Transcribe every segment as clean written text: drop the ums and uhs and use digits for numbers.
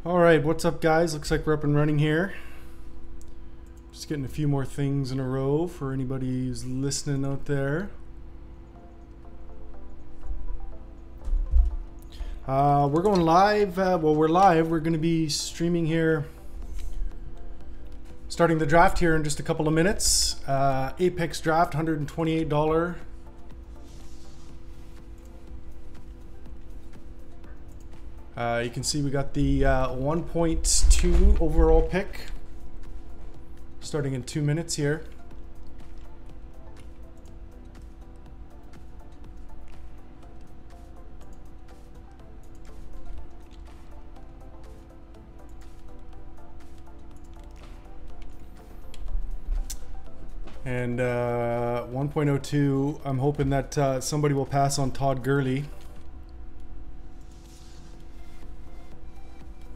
Alright, what's up guys? Looks like we're up and running here. Just getting a few more things in a row for anybody who's listening out there. We're going live. Well, we're live. We're going to be streaming here, starting the draft here in just a couple of minutes. Apex draft, $128. You can see we got the 1.2 overall pick starting in 2 minutes here. And 1.02, I'm hoping that somebody will pass on Todd Gurley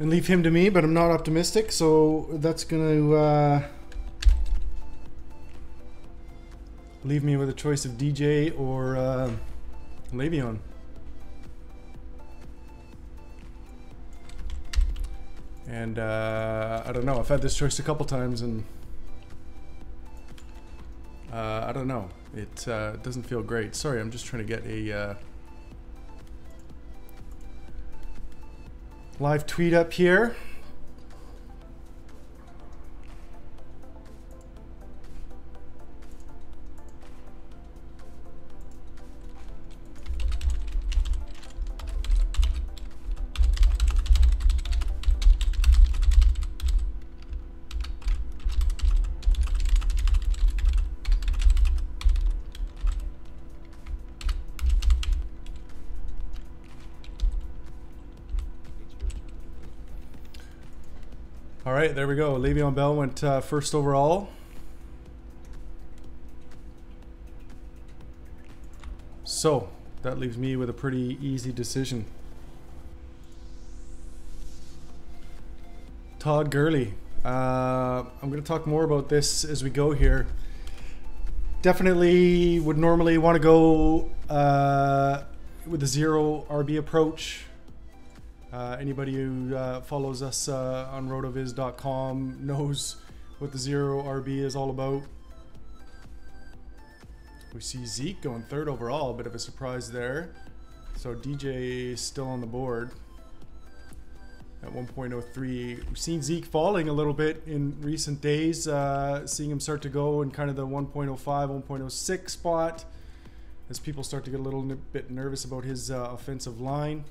and leave him to me, but I'm not optimistic, so that's gonna leave me with a choice of DJ or Le'Veon. And I don't know, I've had this choice a couple times and I don't know, it doesn't feel great. Sorry, I'm just trying to get a live tweet up here. All right, there we go. Le'Veon Bell went first overall. So that leaves me with a pretty easy decision. Todd Gurley. I'm going to talk more about this as we go here. Definitely would normally want to go with a zero RB approach. Anybody who follows us on rotoviz.com knows what the zero RB is all about. We see Zeke going third overall, a bit of a surprise there. So DJ is still on the board at 1.03. We've seen Zeke falling a little bit in recent days, seeing him start to go in kind of the 1.05, 1.06 spot as people start to get a little bit nervous about his offensive line.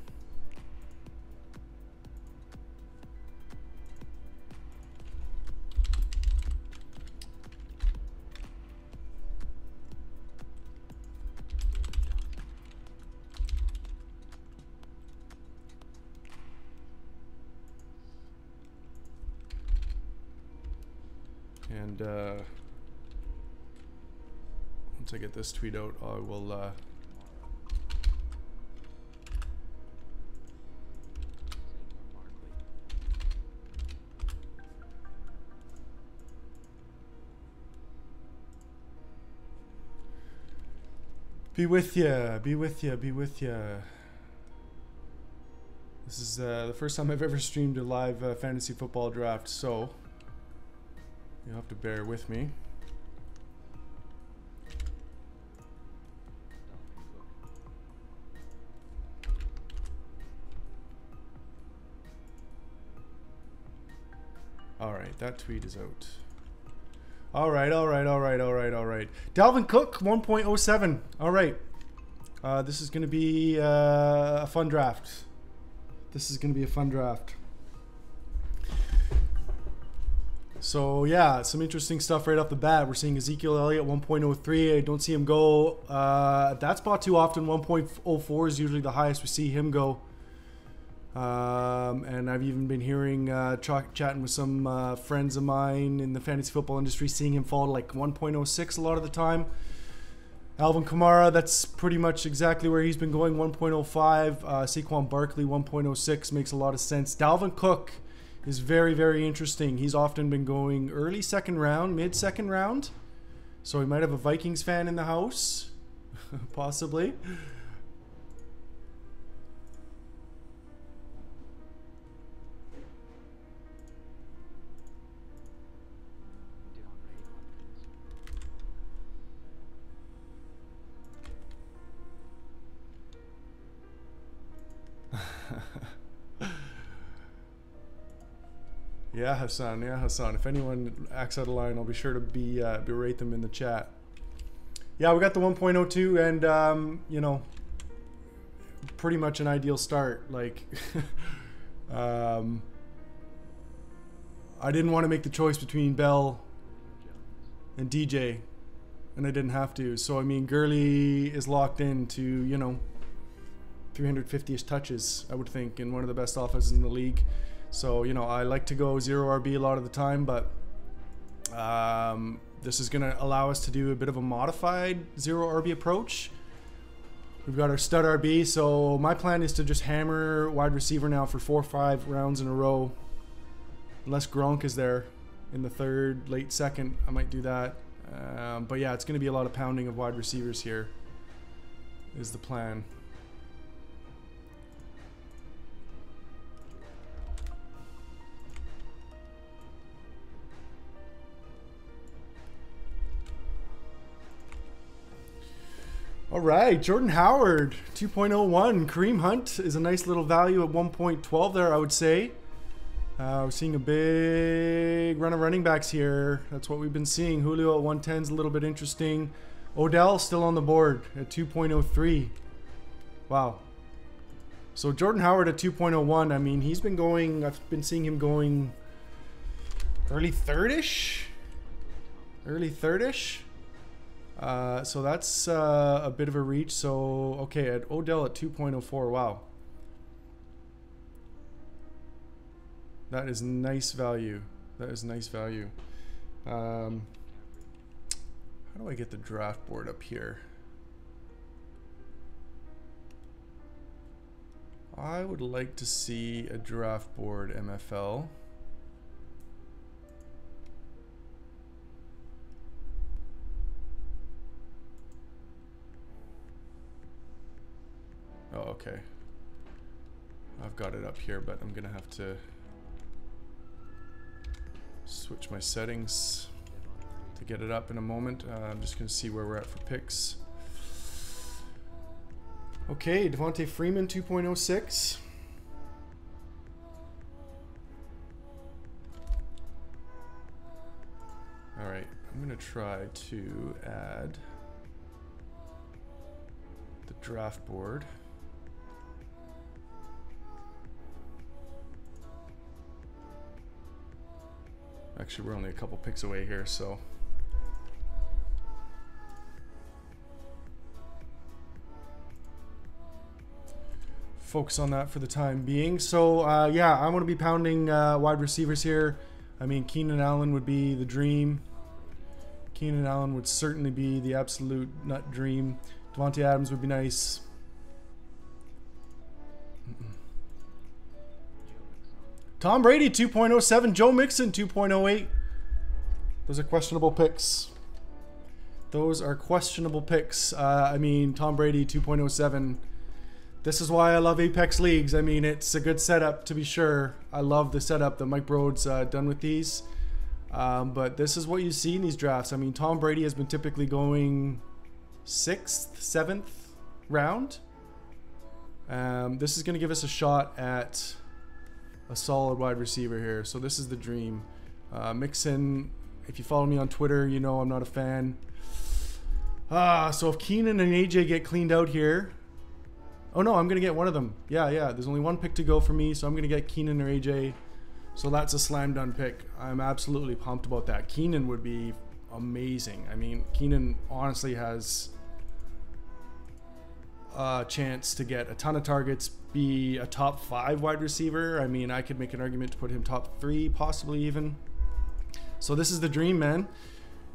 And once I get this tweet out, I will be with ya, be with ya, be with ya. This is the first time I've ever streamed a live fantasy football draft, so you'll have to bear with me. Alright, that tweet is out. Alright. Dalvin Cook, 1.07. Alright. This is going to be a fun draft. So yeah, some interesting stuff right off the bat. We're seeing Ezekiel Elliott 1.03. I don't see him go that spot too often. 1.04 is usually the highest we see him go. And I've even been hearing, chatting with some friends of mine in the fantasy football industry, seeing him fall to like 1.06 a lot of the time. Alvin Kamara, that's pretty much exactly where he's been going, 1.05. Saquon Barkley, 1.06, makes a lot of sense. Dalvin Cook is very, very interesting. He's often been going early second round, mid second round. So we might have a Vikings fan in the house, possibly. Yeah, Hassan. Yeah, Hassan. If anyone acts out of line, I'll be sure to berate them in the chat. Yeah, we got the 1.02, and you know, pretty much an ideal start. Like, I didn't want to make the choice between Bell and DJ, and I didn't have to. So I mean, Gurley is locked into, you know, 350-ish touches, I would think, in one of the best offenses in the league. So, you know, I like to go 0 RB a lot of the time, but this is going to allow us to do a bit of a modified 0 RB approach. We've got our stud RB, so my plan is to just hammer wide receiver now for 4 or 5 rounds in a row. Unless Gronk is there in the third, late second, I might do that. But yeah, it's going to be a lot of pounding of wide receivers here, is the plan. All right, Jordan Howard, 2.01. Kareem Hunt is a nice little value at 1.12 there, I would say. We're seeing a big run of running backs here. That's what we've been seeing. Julio at 110 is a little bit interesting. Odell still on the board at 2.03. Wow. So Jordan Howard at 2.01, I mean, he's been going, I've been seeing him going early third-ish? Early third-ish? So that's a bit of a reach. So, okay, at Odell at 2.04. Wow. That is nice value. That is nice value. How do I get the draft board up here? I would like to see a draft board, MFL. Oh, okay. I've got it up here, but I'm gonna have to switch my settings to get it up in a moment. I'm just gonna see where we're at for picks. Okay, Devontae Freeman 2.06. All right, I'm gonna try to add the draft board. Actually, we're only a couple picks away here, so. Focus on that for the time being. So, yeah, I'm going to be pounding wide receivers here. I mean, Keenan Allen would be the dream. Keenan Allen would certainly be the absolute nut dream. Devontae Adams would be nice. Tom Brady 2.07, Joe Mixon 2.08. Those are questionable picks. Those are questionable picks. I mean, Tom Brady 2.07. This is why I love Apex Leagues. I mean, it's a good setup to be sure. I love the setup that Mike Broad's done with these. But this is what you see in these drafts. I mean, Tom Brady has been typically going 6th, 7th round. This is going to give us a shot at a solid wide receiver here. So this is the dream. Mixon, if you follow me on Twitter, you know I'm not a fan. So if Keenan and AJ get cleaned out here. Oh no, I'm going to get one of them. Yeah. There's only one pick to go for me, so I'm going to get Keenan or AJ. So that's a slam dunk pick. I'm absolutely pumped about that. Keenan would be amazing. I mean, Keenan honestly has a chance to get a ton of targets, be a top 5 wide receiver. I mean, I could make an argument to put him top 3, possibly even. So this is the dream, man.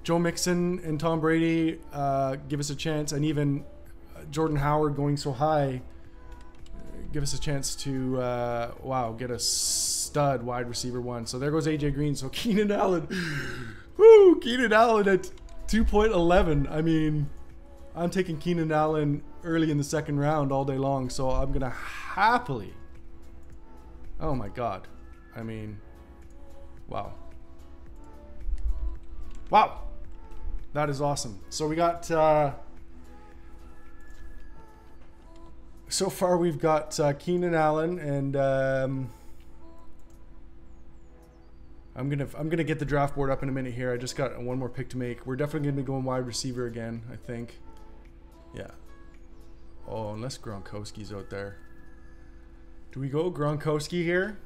Joe Mixon and Tom Brady give us a chance, and even Jordan Howard going so high give us a chance to wow, get a stud wide receiver 1. So there goes AJ Green. So Keenan Allen, woo, Keenan Allen at 2.11. I mean, I'm taking Keenan Allen early in the 2nd round all day long, so I'm gonna happily. Oh my God, I mean, wow, that is awesome. So we got so far we've got Keenan Allen and I'm gonna get the draft board up in a minute here. I just got one more pick to make. We're definitely gonna be going wide receiver again, I think. Yeah. Oh, unless Gronkowski's out there. Do we go Gronkowski here?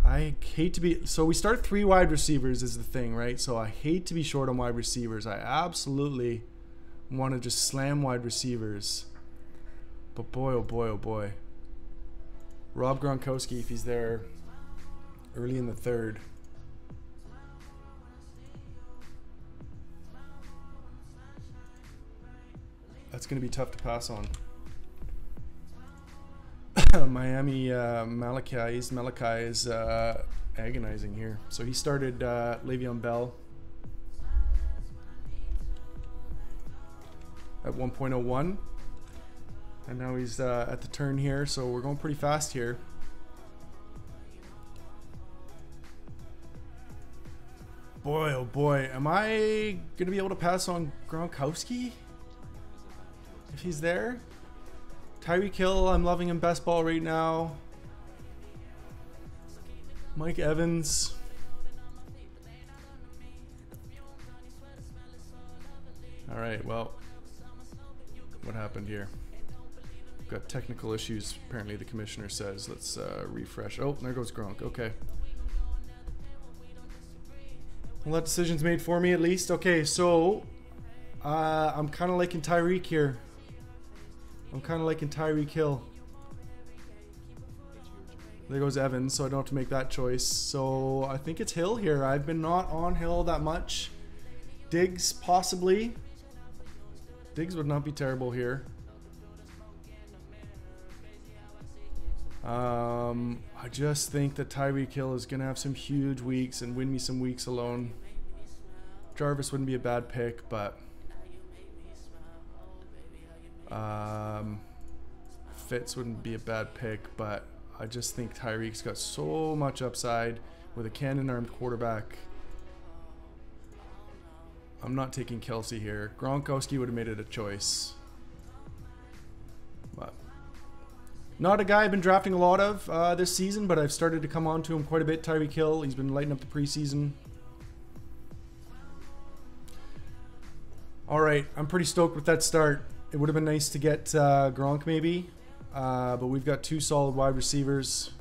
I hate to be... So we start 3 wide receivers is the thing, right? So I hate to be short on wide receivers. I absolutely want to just slam wide receivers. But boy, oh boy, oh boy. Rob Gronkowski, if he's there early in the 3rd. That's going to be tough to pass on. Miami Malachi is agonizing here. So he started Le'Veon Bell at 1.01. And now he's at the turn here. So we're going pretty fast here. Boy, oh boy. Am I going to be able to pass on Gronkowski? If he's there? Tyreek Hill, I'm loving him best ball right now. Mike Evans. Alright, well, what happened here? Got technical issues, apparently the commissioner says. Let's refresh. Oh, there goes Gronk. Okay. Well, that decision's made for me at least. Okay, so I'm kind of liking Tyreek here. I'm kind of liking Tyreek Hill. There goes Evans, so I don't have to make that choice. So I think it's Hill here. I've been not on Hill that much. Diggs, possibly. Diggs would not be terrible here. I just think that Tyreek Hill is going to have some huge weeks and win me some weeks alone. Jarvis wouldn't be a bad pick, but... Fitz wouldn't be a bad pick, but I just think Tyreek's got so much upside with a cannon-armed quarterback. I'm not taking Kelsey here. Gronkowski would have made it a choice. But not a guy I've been drafting a lot of this season, but I've started to come on to him quite a bit. Tyreek Hill, he's been lighting up the preseason. All right, I'm pretty stoked with that start. It would have been nice to get Gronk maybe, but we've got 2 solid wide receivers.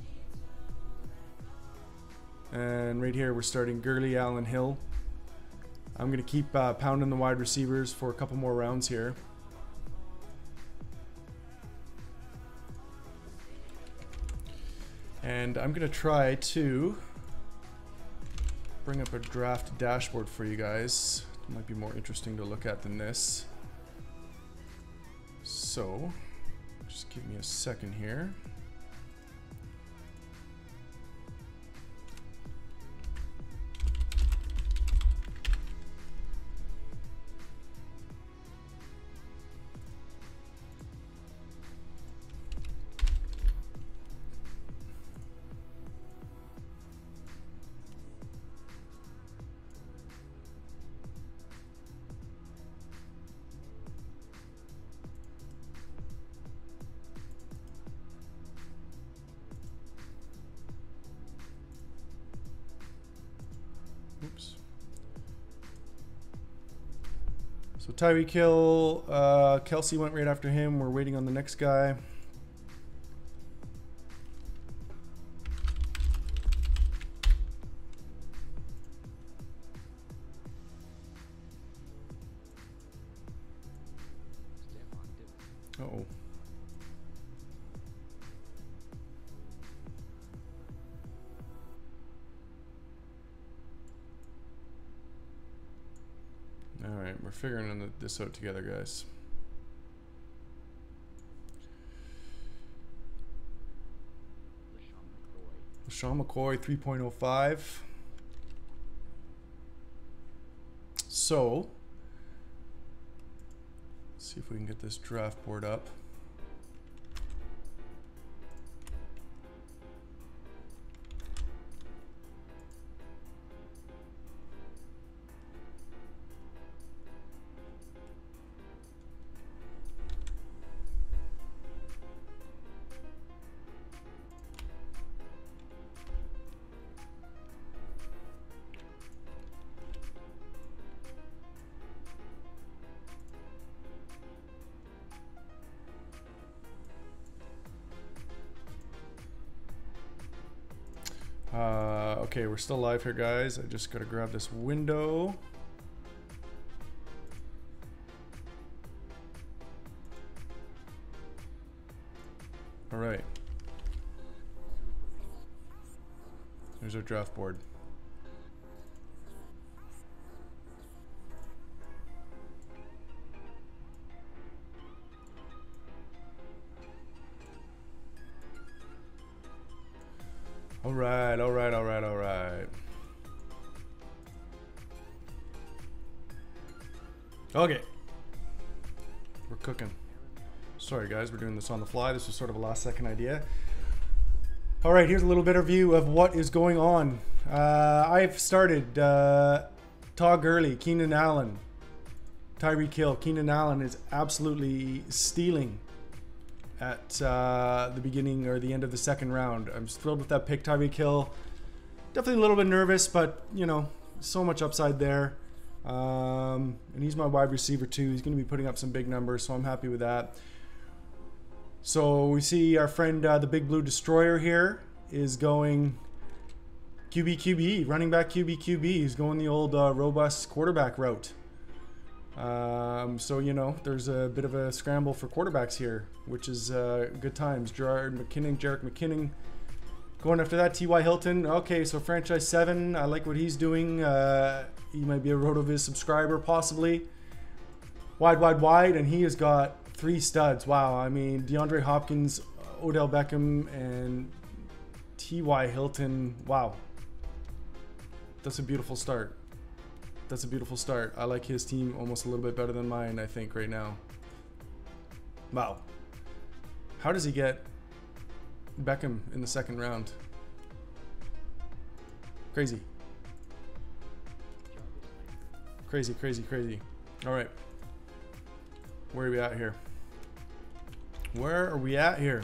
And right here we're starting Gurley, Allen, Hill. I'm going to keep pounding the wide receivers for a couple more rounds here. And I'm going to try to bring up a draft dashboard for you guys. It might be more interesting to look at than this. So, just give me a second here. Oops. So Tyreek Hill, Kelsey went right after him. We're waiting on the next guy. Uh-oh. Alright, we're figuring this out together, guys. LeSean McCoy, 3.05. So, let's see if we can get this draft board up. Okay, we're still live here, guys. I just gotta grab this window. All right. There's our draft board. All right, all right, all right, all right. Okay. We're cooking. Sorry guys, we're doing this on the fly. This was sort of a last second idea. All right, here's a little bit of view of what is going on. I've started Todd Gurley, Keenan Allen, Tyreek Hill. Keenan Allen is absolutely stealing at the beginning or the end of the second round. I'm just thrilled with that pick. Tyreek Hill, definitely a little bit nervous, but you know, so much upside there. And he's my wide receiver too. He's going to be putting up some big numbers, so I'm happy with that. So we see our friend, the Big Blue Destroyer here, is going QB, running back QB. He's going the old robust quarterback route. So, you know, there's a bit of a scramble for quarterbacks here, which is good times. Jerick McKinnon going after that. T.Y. Hilton. Okay, so franchise 7. I like what he's doing. He might be a RotoViz subscriber, possibly. Wide, and he has got 3 studs. Wow, I mean, DeAndre Hopkins, Odell Beckham, and T.Y. Hilton. Wow. That's a beautiful start. That's a beautiful start. I like his team almost a little bit better than mine, I think, right now. Wow. How does he get Beckham in the second round? Crazy. Crazy, crazy, crazy. All right. Where are we at here? Where are we at here?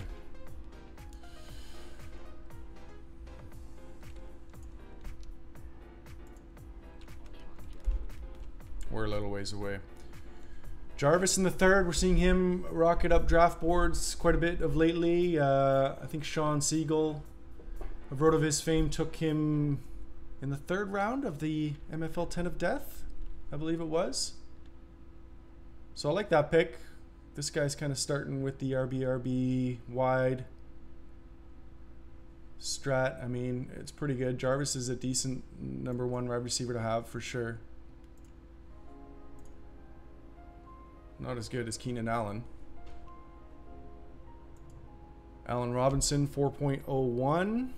We're a little ways away. Jarvis in the third. We're seeing him rocket up draft boards quite a bit of lately. I think Sean Siegel of RotoViz fame took him in the 3rd round of the MFL 10 of Death, I believe it was. So I like that pick. This guy's kind of starting with the RB wide strat. I mean, it's pretty good. Jarvis is a decent #1 wide receiver to have for sure. Not as good as Keenan Allen. Allen Robinson, 4.01.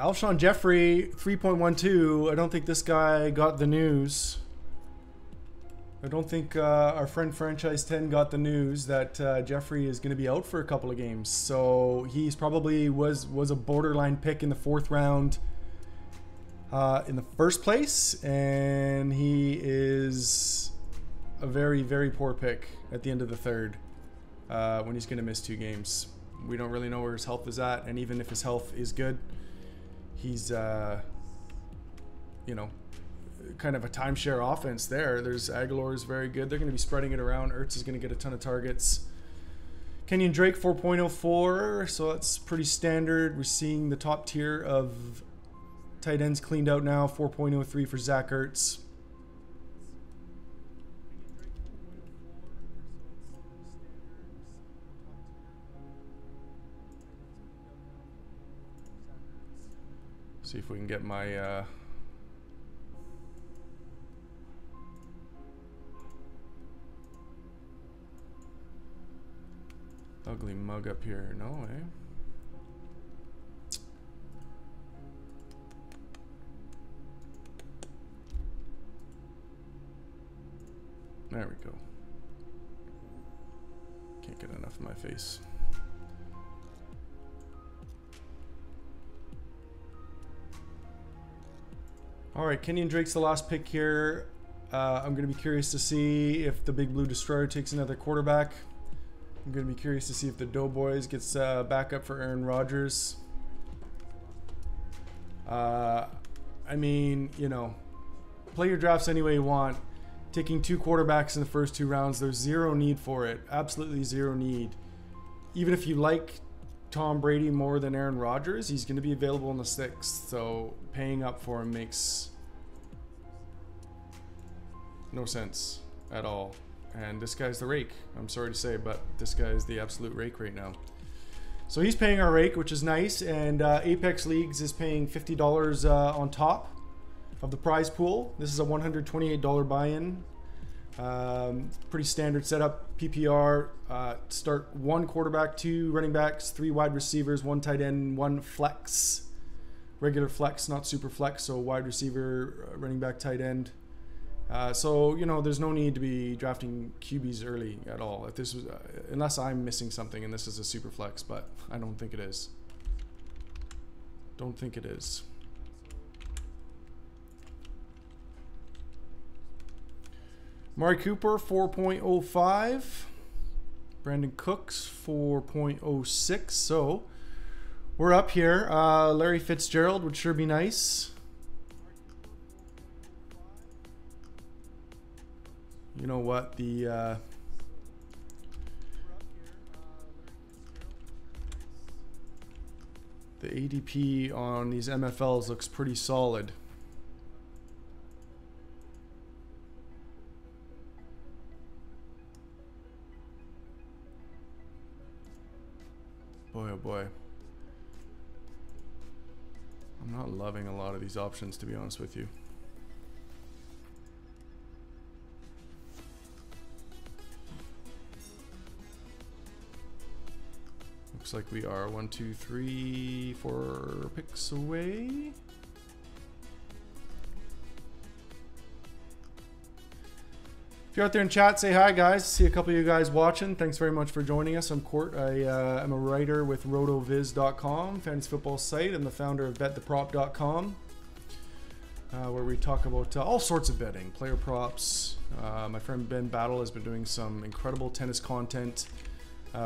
Alshon Jeffrey, 3.12. I don't think this guy got the news. I don't think our friend Franchise 10 got the news that Jeffrey is going to be out for a couple of games. So he's probably was a borderline pick in the 4th round in the first place. And he is a very, very poor pick at the end of the 3rd when he's going to miss 2 games. We don't really know where his health is at. And even if his health is good, he's, you know, kind of a timeshare offense there. There's Aguilar is very good. They're going to be spreading it around. Ertz is going to get a ton of targets. Kenyon Drake, 4.04. So that's pretty standard. We're seeing the top tier of tight ends cleaned out now. 4.03 for Zach Ertz. See if we can get my ugly mug up here. No way. There we go. Can't get enough of my face. All right, Kenyon Drake's the last pick here. I'm going to be curious to see if the Big Blue Destroyer takes another quarterback. I'm going to be curious to see if the Doughboys gets back up for Aaron Rodgers. I mean, you know, play your drafts any way you want. Taking 2 quarterbacks in the first 2 rounds, there's zero need for it. Absolutely zero need. Even if you like Tom Brady more than Aaron Rodgers, he's going to be available in the 6th. So paying up for him makes no sense at all. And this guy's the rake. I'm sorry to say, but this guy is the absolute rake right now. So he's paying our rake, which is nice. And Apex Leagues is paying $50 on top of the prize pool. This is a $128 buy-in. Pretty standard setup. PPR, start 1 quarterback, 2 running backs, 3 wide receivers, 1 tight end, 1 flex. Regular flex, not super flex, so wide receiver, running back, tight end. So, you know, there's no need to be drafting QBs early at all. If this was, unless I'm missing something and this is a super flex, but I don't think it is. Don't think it is. Mari Cooper, 4.05. Brandon Cooks, 4.06. So, we're up here. Larry Fitzgerald would sure be nice. You know what, the ADP on these MFLs looks pretty solid. Boy, oh boy. I'm not loving a lot of these options, to be honest with you. Looks like we are 1, 2, 3, 4 picks away. If you're out there in chat, say hi, guys. See a couple of you guys watching. Thanks very much for joining us. I'm Court. I am a writer with rotoviz.com, fantasy football site, and the founder of bettheprop.com, where we talk about all sorts of betting, player props. My friend Ben Battle has been doing some incredible tennis content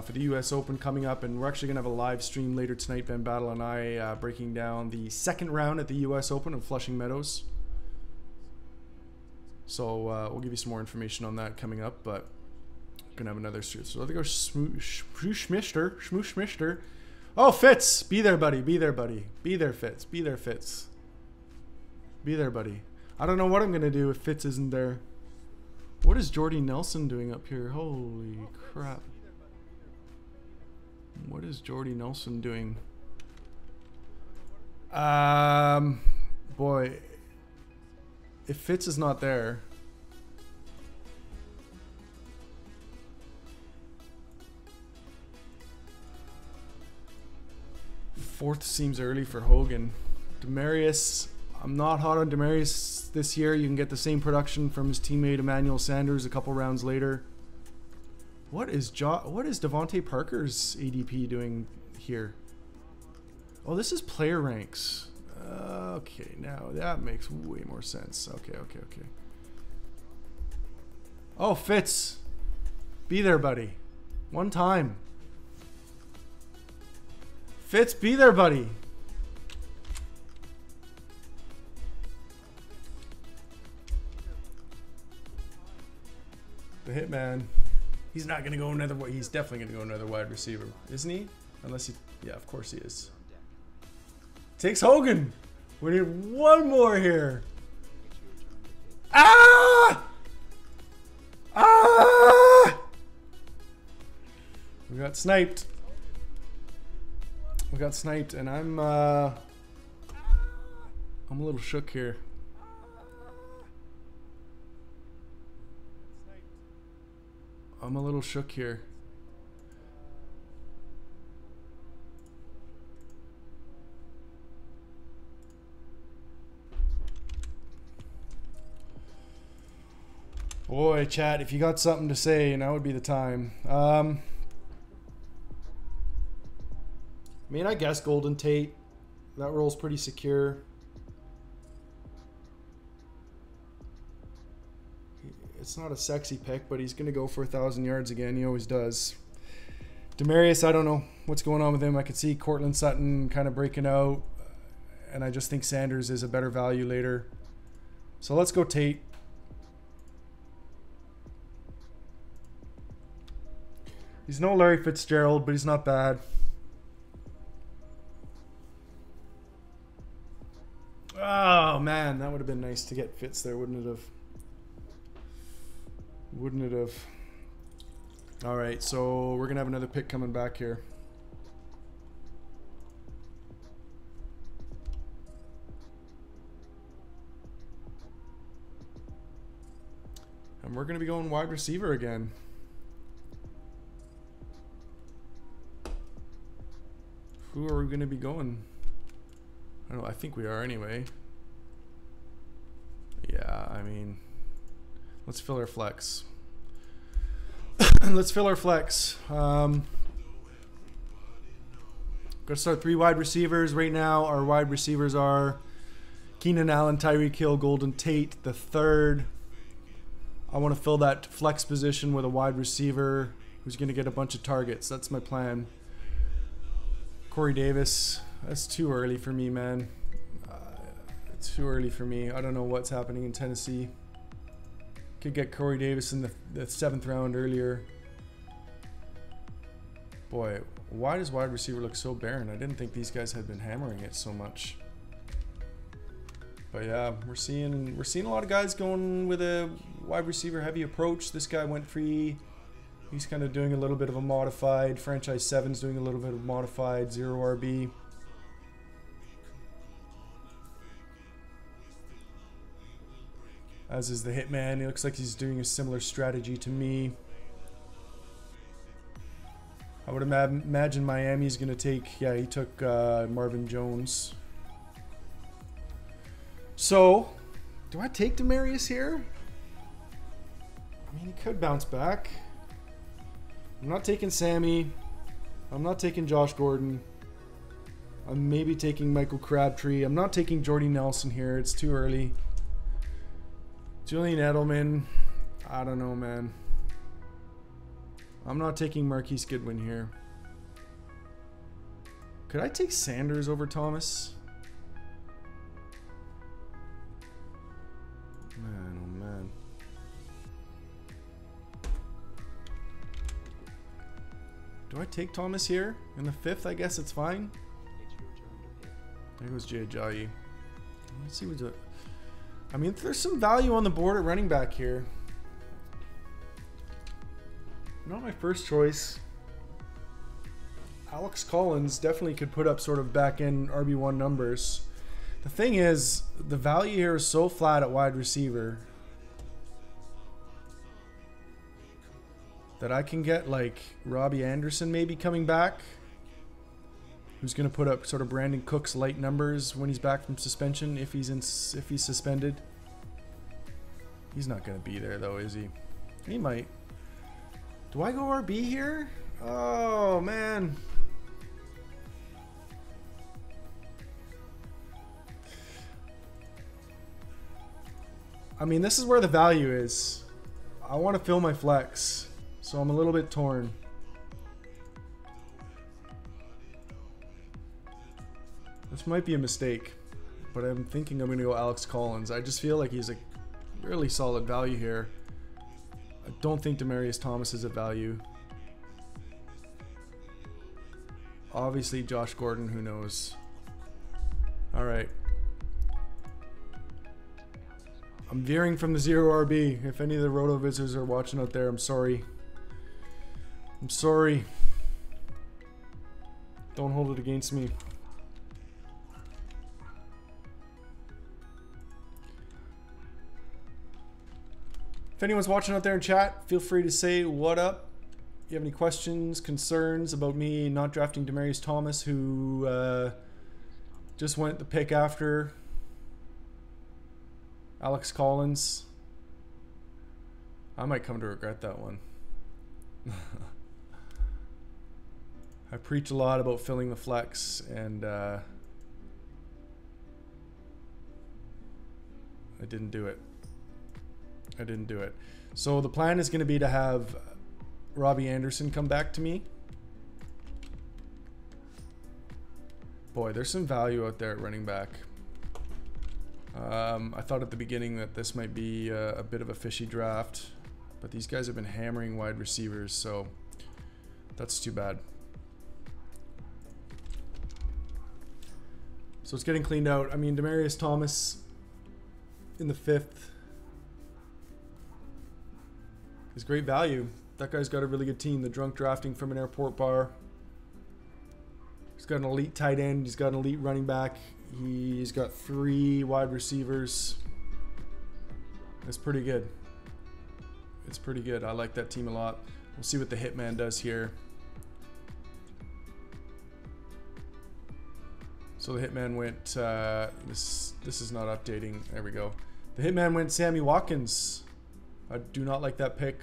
for the US Open coming up, and we're actually going to have a live stream later tonight, Ben Battle and I, breaking down the 2nd round at the US Open of Flushing Meadows. So we'll give you some more information on that coming up, but we're gonna have another stream. So I think Schmooshmister. Oh, Fitz, be there, buddy. Be there, buddy. Be there, Fitz. Be there, Fitz. Be there, buddy. I don't know what I'm gonna do if Fitz isn't there. What is Jordy Nelson doing up here? Holy crap! What is Jordy Nelson doing? Boy. If Fitz is not there, fourth seems early for Hogan. Demarius, I'm not hot on Demarius this year. You can get the same production from his teammate Emmanuel Sanders a couple rounds later. What is Devontae Parker's ADP doing here? Oh, this is player ranks. Okay, now that makes way more sense. Okay. Oh, Fitz. Be there, buddy. One time. Fitz, be there, buddy. The Hitman. He's not going to go another way. He's definitely going to go another wide receiver. Isn't he? Unless he... Yeah, of course he is. Takes Hogan. We need one more here. Ah! Ah! We got sniped. We got sniped, and I'm a little shook here. I'm a little shook here. Boy, chat, if you got something to say, now would be the time. I mean, I guess Golden Tate. That role's pretty secure. It's not a sexy pick, but he's going to go for 1,000 yards again. He always does. Demarius, I don't know what's going on with him. I could see Cortland Sutton kind of breaking out, and I just think Sanders is a better value later. So let's go Tate. He's no Larry Fitzgerald, but he's not bad. Oh man, that would have been nice to get Fitz there, wouldn't it have? Wouldn't it have? All right, so we're gonna have another pick coming back here. And we're gonna be going wide receiver again. Who are we gonna be going? I don't know, I think we are anyway. Yeah, I mean, let's fill our flex. Let's fill our flex. Gonna start 3 wide receivers right now. Our wide receivers are Keenan Allen, Tyreek Hill, Golden Tate the third. I want to fill that flex position with a wide receiver who's going to get a bunch of targets. That's my plan. Corey Davis. That's too early for me, man. It's too early for me. I don't know what's happening in Tennessee. Could get Corey Davis in the 7th round earlier. Boy, why does wide receiver look so barren? I didn't think these guys had been hammering it so much. But yeah, we're seeing a lot of guys going with a wide receiver heavy approach. This guy went free. He's kind of doing a little bit of a modified. Franchise 7's doing a little bit of modified 0 RB. As is the Hitman. He looks like he's doing a similar strategy to me. I would imagine Miami's going to take... Yeah, he took Marvin Jones. So, do I take Demarius here? I mean, he could bounce back. I'm not taking Sammy. I'm not taking Josh Gordon. I'm maybe taking Michael Crabtree. I'm not taking Jordy Nelson here. It's too early. Julian Edelman. I don't know, man. I'm not taking Marquise Goodwin here. Could I take Sanders over Thomas? Man, oh man. Do I take Thomas here in the 5th? I guess it's fine. There goes Jay Ajayi. Let's see what's up. I mean, there's some value on the board at running back here. Not my first choice. Alex Collins definitely could put up sort of back-end RB1 numbers. The thing is, the value here is so flat at wide receiver that I can get like Robbie Anderson maybe coming back, who's going to put up sort of Brandon Cooks light numbers when he's back from suspension if he's suspended. He's not going to be there though, is he? He might. Do I go RB here? Oh man. I mean, this is where the value is. I want to fill my flex, so I'm a little bit torn. This might be a mistake, but I'm thinking I'm going to go Alex Collins. I just feel like he's a really solid value here. I don't think Demarius Thomas is a value. Obviously, Josh Gordon, who knows? All right. I'm veering from the 0 RB. If any of the Roto Visitors are watching out there, I'm sorry. I'm sorry. Don't hold it against me. If anyone's watching out there in chat, feel free to say what up. If you have any questions, concerns about me not drafting Demarius Thomas, who just went the pick after Alex Collins. I might come to regret that one. I preach a lot about filling the flex, and I didn't do it. I didn't do it. So the plan is going to be to have Robbie Anderson come back to me. Boy, there's some value out there at running back. I thought at the beginning that this might be a bit of a fishy draft, but these guys have been hammering wide receivers, so that's too bad. So it's getting cleaned out. I mean, Demaryius Thomas in the 5th is great value. That guy's got a really good team. The drunk drafting from an airport bar. He's got an elite tight end. He's got an elite running back. He's got 3 wide receivers. It's pretty good. It's pretty good. I like that team a lot. We'll see what the Hitman does here. So the Hitman went, this is not updating. There we go. The Hitman went Sammy Watkins. I do not like that pick.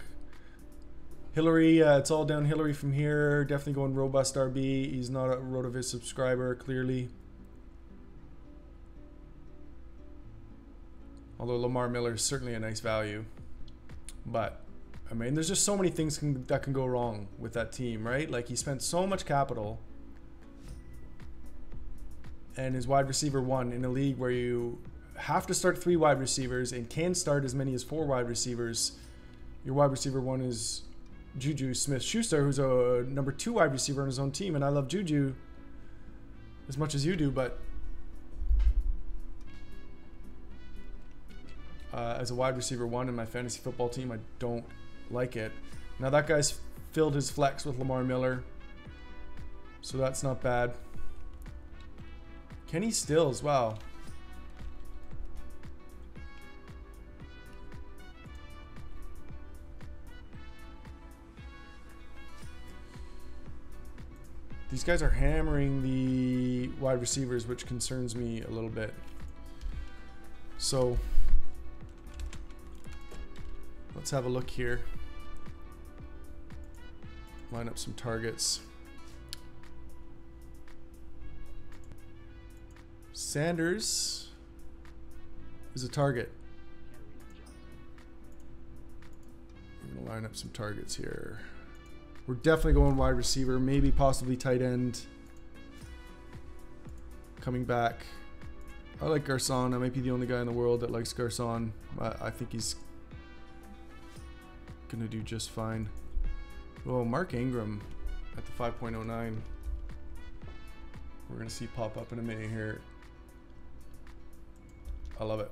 Hillary, it's all down Hillary from here. Definitely going Robust RB. He's not a RotoViz subscriber, clearly. Although Lamar Miller is certainly a nice value. But, I mean, there's just so many things that can go wrong with that team, right? Like, he spent so much capital. And his wide receiver 1 in a league where you have to start 3 wide receivers and can start as many as 4 wide receivers. Your wide receiver 1 is Juju Smith-Schuster, who's a number 2 wide receiver on his own team, and I love Juju as much as you do, but as a wide receiver 1 in my fantasy football team, I don't like it. Now that guy's filled his flex with Lamar Miller, so that's not bad. Kenny Stills, wow. These guys are hammering the wide receivers, which concerns me a little bit. So let's have a look here. Line up some targets. Sanders is a target. We're going to line up some targets here. We're definitely going wide receiver, maybe possibly tight end. Coming back. I like Garcon. I might be the only guy in the world that likes Garcon. I think he's going to do just fine. Oh, Mark Ingram at the 5.09. We're going to see pop up in a minute here. I love it.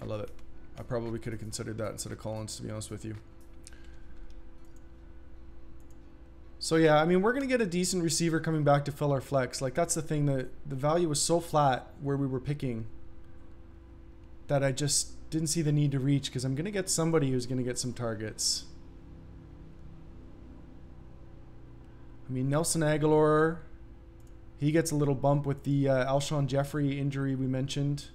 I love it. I probably could have considered that instead of Collins, to be honest with you. So yeah, I mean, we're going to get a decent receiver coming back to fill our flex. Like, that's the thing, that the value was so flat where we were picking that I just didn't see the need to reach, because I'm going to get somebody who's going to get some targets. I mean, Nelson Aguilar, he gets a little bump with the Alshon Jeffrey injury we mentioned.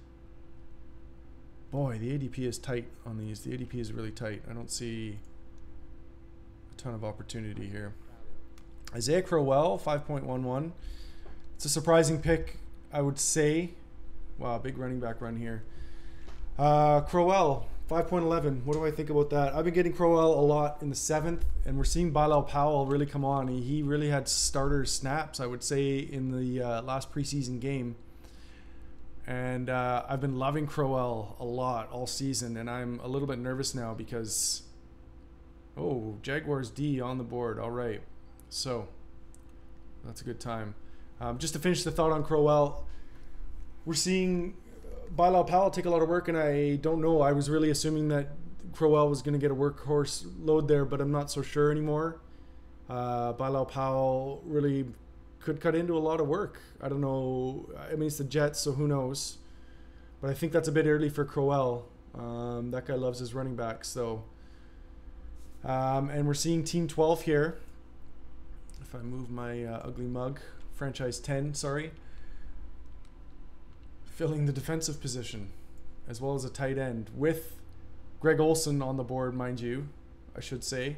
Boy, the ADP is tight on these. The ADP is really tight. I don't see a ton of opportunity here. Isaiah Crowell, 5.11. It's a surprising pick, I would say. Wow, big running back run here. Crowell, 5.11. What do I think about that? I've been getting Crowell a lot in the 7th, and we're seeing Bilal Powell really come on. He really had starter snaps, I would say, in the last preseason game. And I've been loving Crowell a lot all season, and I'm a little bit nervous now because, oh, Jaguars D on the board. All right. So that's a good time. Just to finish the thought on Crowell, we're seeing Bilal Powell take a lot of work, and I don't know. I was really assuming that Crowell was going to get a workhorse load there, but I'm not so sure anymore. Bilal Powell really could cut into a lot of work. I don't know. I mean, it's the Jets, so who knows? But I think that's a bit early for Crowell. That guy loves his running backs. So, and we're seeing Team 12 here. If I move my ugly mug, franchise 10, sorry. Filling the defensive position, as well as a tight end, with Greg Olsen on the board, mind you, I should say.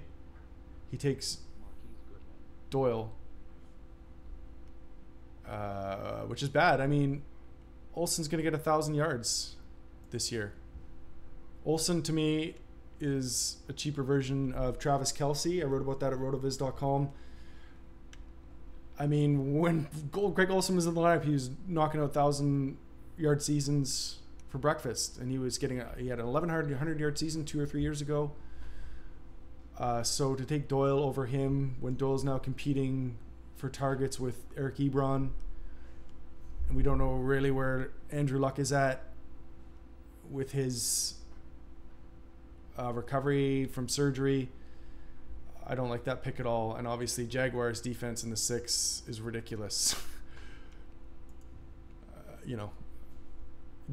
He takes Doyle, which is bad. I mean, Olsen's going to get 1,000 yards this year. Olsen, to me, is a cheaper version of Travis Kelce. I wrote about that at rotoviz.com. I mean, when Greg Olsen was in the lineup, he was knocking out 1,000-yard seasons for breakfast, and he had an 1,100-yard season 2 or 3 years ago. So to take Doyle over him when Doyle's now competing for targets with Eric Ebron, and we don't know really where Andrew Luck is at with his recovery from surgery. I don't like that pick at all. And obviously Jaguars defense in the 6 is ridiculous.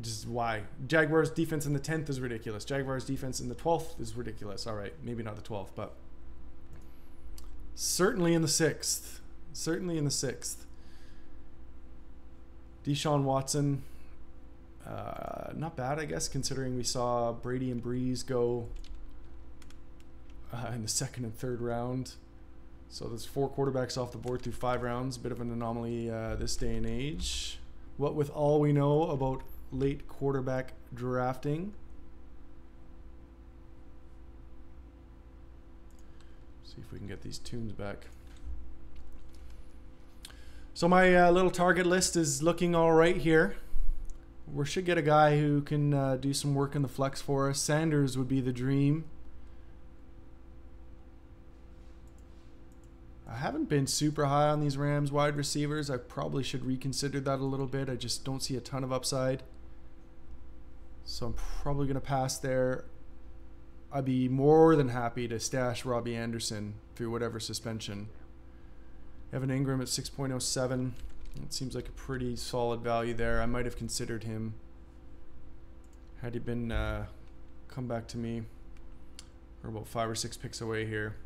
Just why? Jaguars defense in the 10th is ridiculous. Jaguars defense in the 12th is ridiculous. All right, maybe not the 12th, but certainly in the 6th. Certainly in the 6th. Deshaun Watson, not bad, I guess, considering we saw Brady and Breeze go in the 2nd and 3rd round. So there's 4 quarterbacks off the board through 5 rounds. Bit of an anomaly this day and age. What with all we know about late quarterback drafting. See if we can get these tunes back. So my little target list is looking all right here. We should get a guy who can do some work in the flex for us. Sanders would be the dream. I haven't been super high on these Rams wide receivers. I probably should reconsider that a little bit. I just don't see a ton of upside. So I'm probably going to pass there. I'd be more than happy to stash Robbie Anderson through whatever suspension. Evan Ingram at 6.07. It seems like a pretty solid value there. I might have considered him had he been come back to me. We're about 5 or 6 picks away here.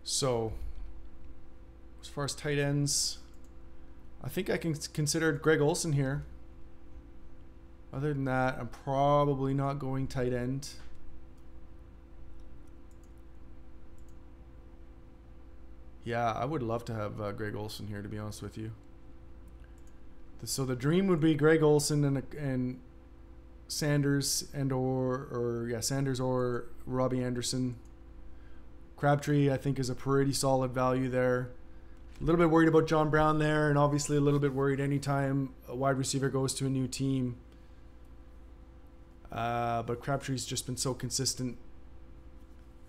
So as far as tight ends, I think I can consider Greg Olsen here. Other than that, I'm probably not going tight end. Yeah, I would love to have Greg Olsen here, to be honest with you. So the dream would be Greg Olsen and Sanders Sanders or Robbie Anderson. Crabtree, I think, is a pretty solid value there. A little bit worried about John Brown there, and obviously a little bit worried anytime a wide receiver goes to a new team. But Crabtree's just been so consistent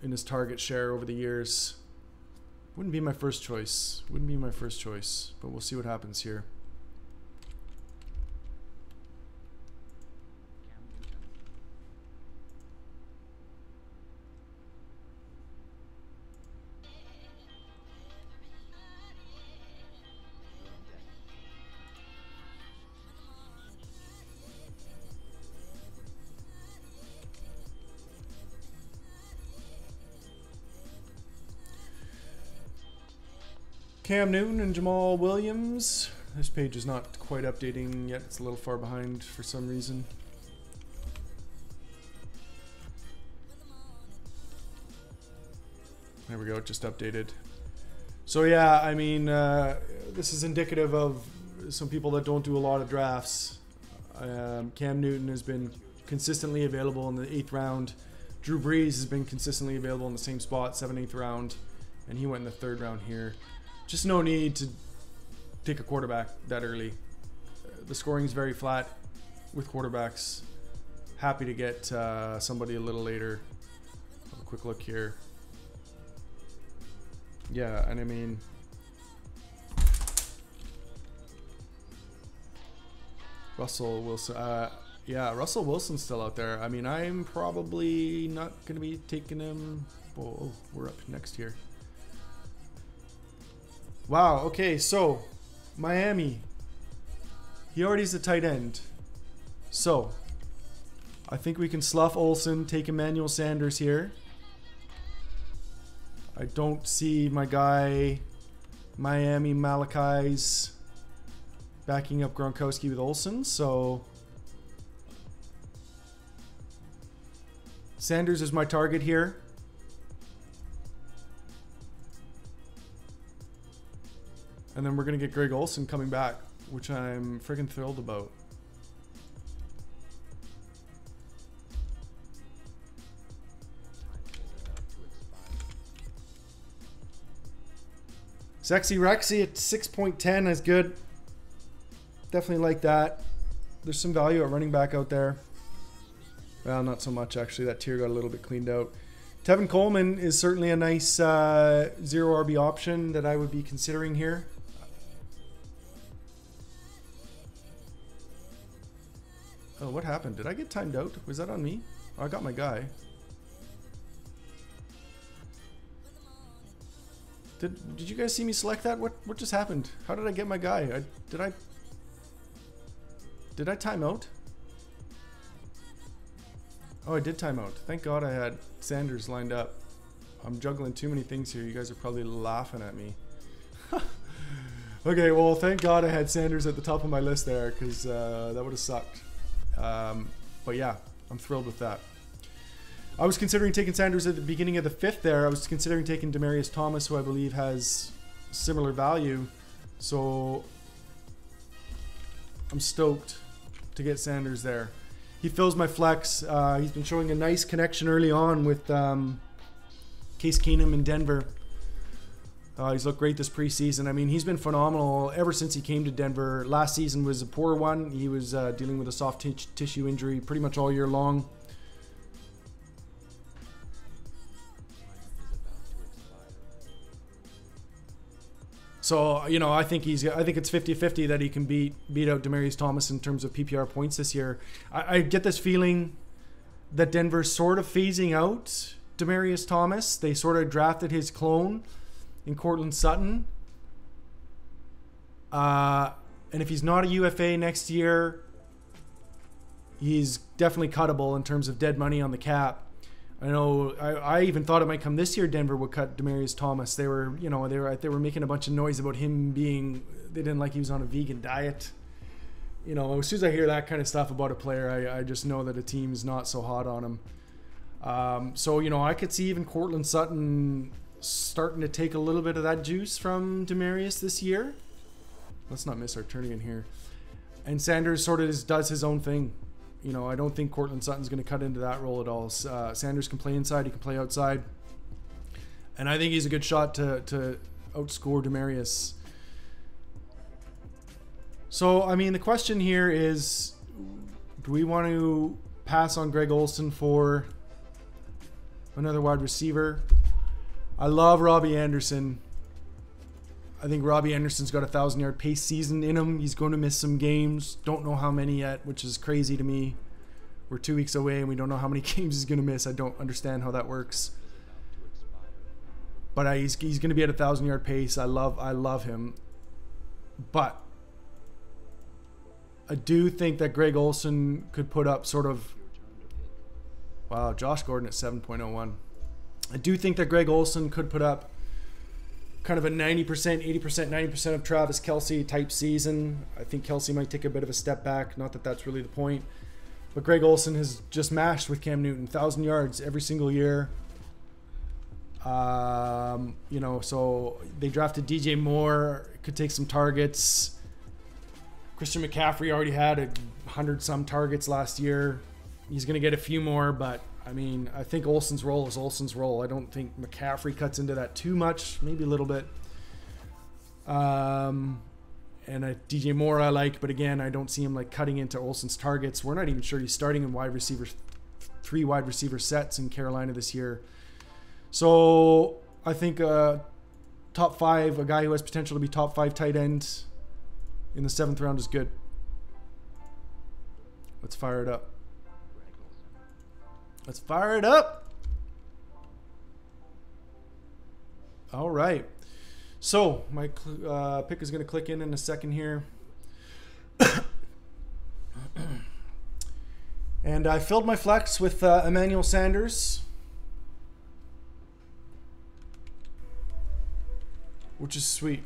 in his target share over the years. Wouldn't be my first choice. Wouldn't be my first choice, but we'll see what happens here. Cam Newton and Jamal Williams. This page is not quite updating yet. It's a little far behind for some reason. There we go, it just updated. So yeah, I mean, this is indicative of some people that don't do a lot of drafts. Cam Newton has been consistently available in the 8th round. Drew Brees has been consistently available in the same spot, 7th, 8th round. And he went in the 3rd round here. Just no need to take a quarterback that early. The scoring is very flat with quarterbacks. Happy to get somebody a little later. Have a quick look here. Yeah, and I mean, Russell Wilson. Yeah, Russell Wilson's still out there. I mean, I'm probably not going to be taking him. Oh, we're up next here. Wow, okay, so Miami. He already is a tight end. So I think we can slough Olsen, take Emmanuel Sanders here. I don't see my guy Miami Malachi's backing up Gronkowski with Olsen, so Sanders is my target here. And then we're going to get Greg Olsen coming back, which I'm freaking thrilled about. Sexy Rexy at 6.10 is good. Definitely like that. There's some value at running back out there. Well, not so much actually. That tier got a little bit cleaned out. Tevin Coleman is certainly a nice 0 RB option that I would be considering here. Oh, what happened? Did I get timed out? Was that on me? Oh, I got my guy. Did you guys see me select that? What just happened? How did I get my guy? Did I time out? Oh, I did time out. Thank God I had Sanders lined up. I'm juggling too many things here. You guys are probably laughing at me. Okay, well, thank God I had Sanders at the top of my list there, because that would have sucked. But yeah, I'm thrilled with that. I was considering taking Sanders at the beginning of the 5th there. I was considering taking Demaryius Thomas, who I believe has similar value. So I'm stoked to get Sanders there. He fills my flex. He's been showing a nice connection early on with Case Keenum in Denver. He's looked great this preseason. I mean, he's been phenomenal ever since he came to Denver. Last season was a poor one. He was dealing with a soft tissue injury pretty much all year long. So, you know, I think it's 50-50 that he can beat out Demaryius Thomas in terms of PPR points this year. I get this feeling that Denver's sort of phasing out Demaryius Thomas. They sort of drafted his clone in Courtland Sutton. And if he's not a UFA next year, he's definitely cuttable in terms of dead money on the cap. I know. I even thought it might come this year. Denver would cut Demaryius Thomas. They were making a bunch of noise about him being. They didn't like he was on a vegan diet. You know, as soon as I hear that kind of stuff about a player, I just know that a team's not so hot on him. So you know, I could see even Courtland Sutton starting to take a little bit of that juice from Demaryius this year. Let's not miss our turning in here. And Sanders sort of does his own thing. You know, I don't think Courtland Sutton's going to cut into that role at all. Sanders can play inside. He can play outside. And I think he's a good shot to outscore Demaryius. So, I mean, the question here is, do we want to pass on Greg Olsen for another wide receiver? I love Robbie Anderson. I think Robbie Anderson's got a 1,000-yard pace season in him. He's going to miss some games. Don't know how many yet, which is crazy to me. We're 2 weeks away and we don't know how many games he's going to miss. I don't understand how that works. But he's going to be at a 1,000-yard pace. I love him. But I do think that Greg Olsen could put up sort of... Wow, Josh Gordon at 7.01. I do think that Greg Olsen could put up kind of a 90%, 80%, 90% of Travis Kelce type season. I think Kelce might take a bit of a step back. Not that that's really the point. But Greg Olsen has just mashed with Cam Newton. 1,000 yards every single year. You know, so they drafted DJ Moore. Could take some targets. Christian McCaffrey already had 100-some targets last year. He's going to get a few more, but I mean, I think Olsen's role is Olsen's role. I don't think McCaffrey cuts into that too much, maybe a little bit. And DJ Moore I like, but again, I don't see him like cutting into Olsen's targets. We're not even sure he's starting in three wide receiver sets in Carolina this year. So I think top 5, a guy who has potential to be top 5 tight end in the 7th round is good. Let's fire it up. Let's fire it up. All right. So my pick is going to click in a second here. And I filled my flex with Emmanuel Sanders, which is sweet.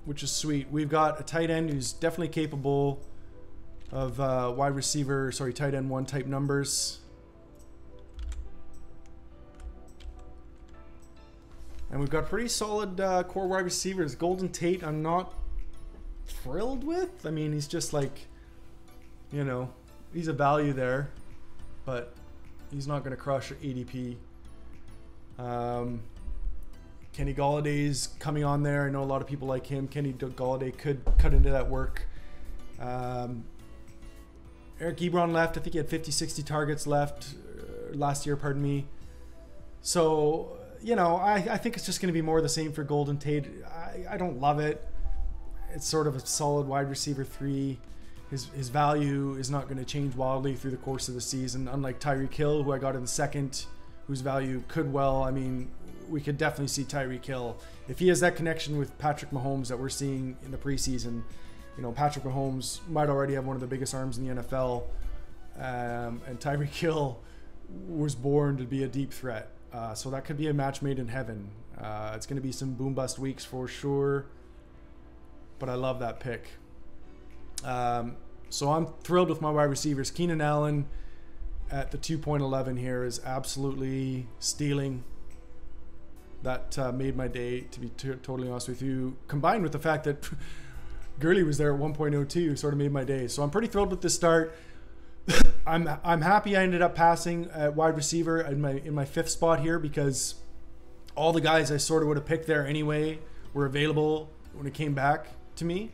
We've got a tight end who's definitely capable of tight end 1 type numbers. And we've got pretty solid core wide receivers. Golden Tate, I'm not thrilled with. I mean, he's just like, you know, he's a value there, but he's not going to crush ADP. Kenny Galladay's coming on there. I know a lot of people like him. Kenny Galladay could cut into that work. Eric Ebron left. I think he had 50, 60 targets left last year, pardon me. So, you know, I think it's just going to be more of the same for Golden Tate. I don't love it. It's sort of a solid wide receiver 3. His value is not going to change wildly through the course of the season, unlike Tyreek Hill, who I got in the second, whose value could well, I mean, we could definitely see Tyreek Hill. If he has that connection with Patrick Mahomes that we're seeing in the preseason, you know, Patrick Mahomes might already have one of the biggest arms in the NFL, and Tyreek Hill was born to be a deep threat. So that could be a match made in heaven. It's going to be some boom-bust weeks for sure, but I love that pick. So I'm thrilled with my wide receivers. Keenan Allen at the 2.11 here is absolutely stealing. That made my day, to be totally honest with you. Combined with the fact that Gurley was there at 1.02, sort of made my day. So I'm pretty thrilled with this start. I'm happy I ended up passing at wide receiver in my 5th spot here, because all the guys I sort of would have picked there anyway were available when it came back to me,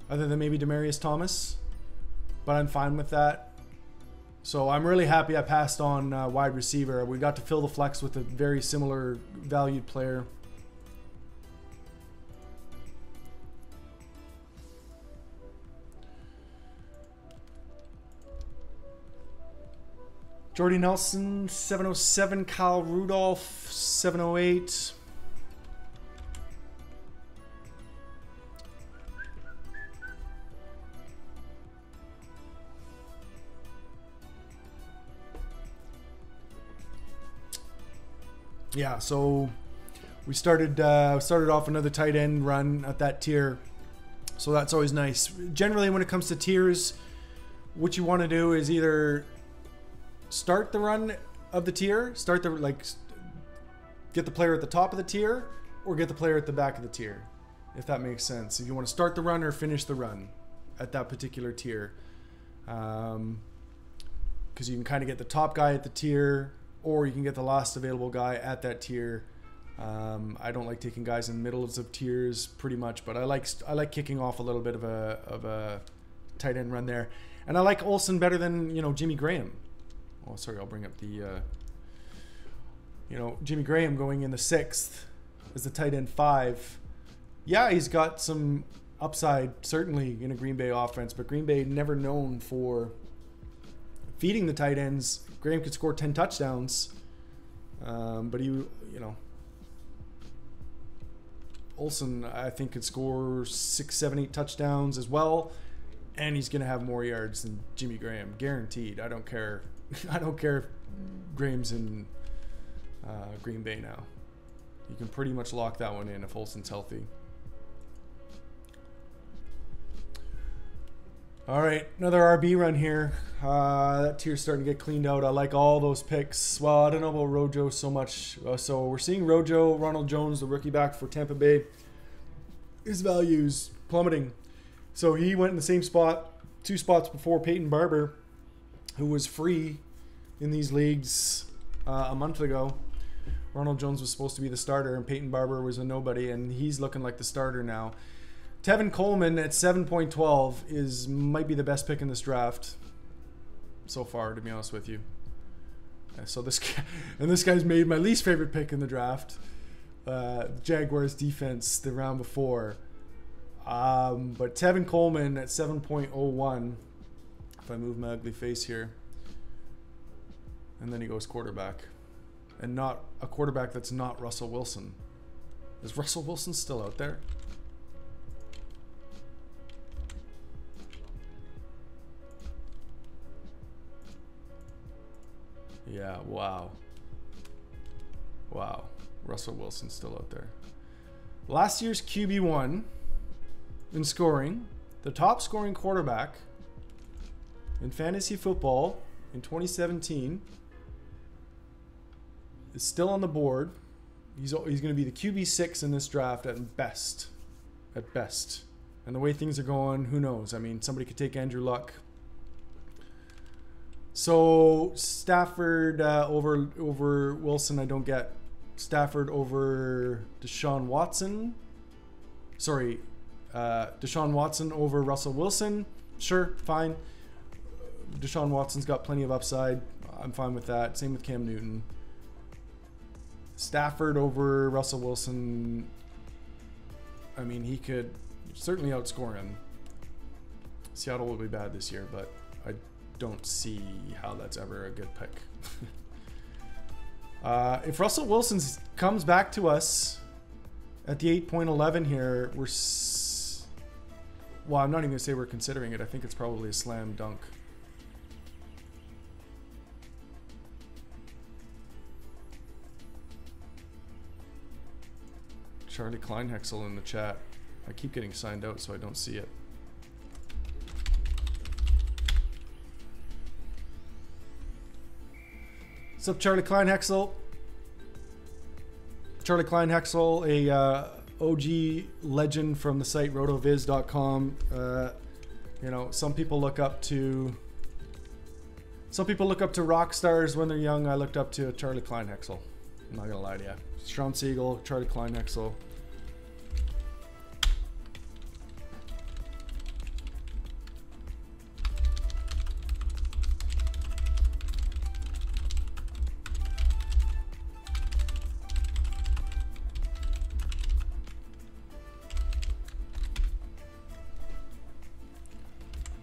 other than maybe Demaryius Thomas. But I'm fine with that. So I'm really happy I passed on wide receiver. We got to fill the flex with a very similar valued player. Jordy Nelson, 707. Kyle Rudolph, 708. Yeah, so we started off another tight end run at that tier. So that's always nice. Generally, when it comes to tiers, what you want to do is either start the run of the tier, get the player at the top of the tier, or get the player at the back of the tier, if that makes sense. If you want to start the run or finish the run at that particular tier, because you can kind of get the top guy at the tier, or you can get the last available guy at that tier. I don't like taking guys in the middle of tiers pretty much, but I like kicking off a little bit of a tight end run there, and I like Olsen better than, you know, Jimmy Graham. Oh, sorry, I'll bring up the Jimmy Graham going in the 6th as the tight end 5. Yeah, he's got some upside certainly in a Green Bay offense, but Green Bay never known for feeding the tight ends. Graham could score 10 touchdowns, but Olsen, I think, could score 6, 7, 8 touchdowns as well, and he's going to have more yards than Jimmy Graham, guaranteed. I don't care. I don't care if Graham's in Green Bay now. You can pretty much lock that one in if Olsen's healthy. All right, another RB run here. That tier's starting to get cleaned out. I like all those picks. Well, I don't know about Rojo so much. So we're seeing Rojo, Ronald Jones, the rookie back for Tampa Bay. His value's plummeting. So he went in the same spot, 2 spots before Peyton Barber, who was free in these leagues a month ago. Ronald Jones was supposed to be the starter, and Peyton Barber was a nobody, and he's looking like the starter now. Tevin Coleman at 7.12 might be the best pick in this draft so far, to be honest with you. So this guy's made my least favorite pick in the draft. Jaguars defense the round before. But Tevin Coleman at 7.01. If I move my ugly face here. And then he goes quarterback. And not a quarterback that's not Russell Wilson. Is Russell Wilson still out there? Yeah, wow. Wow. Russell Wilson's still out there. Last year's QB1 in scoring, the top scoring quarterback in fantasy football in 2017 is still on the board. He's going to be the QB6 in this draft at best. At best. And the way things are going, who knows? I mean, somebody could take Andrew Luck. So Stafford over Wilson, I don't get. Stafford over Deshaun Watson. Sorry, Deshaun Watson over Russell Wilson. Sure, fine. Deshaun Watson's got plenty of upside. I'm fine with that. Same with Cam Newton. Stafford over Russell Wilson. I mean, he could certainly outscore him. Seattle will be bad this year, but I don't see how that's ever a good pick. If Russell Wilson comes back to us at the 8.11 here, well, I'm not even going to say we're considering it. I think it's probably a slam dunk. Charlie Kleinhexel in the chat. I keep getting signed out, so I don't see it. What's up, Charlie Kleinhexel? Charlie Kleinhexel, a OG legend from the site rotoviz.com. You know, some people look up to rock stars when they're young. I looked up to Charlie Kleinhexel. I'm not gonna lie to you. Sean Siegel, Charlie Kleinhexel.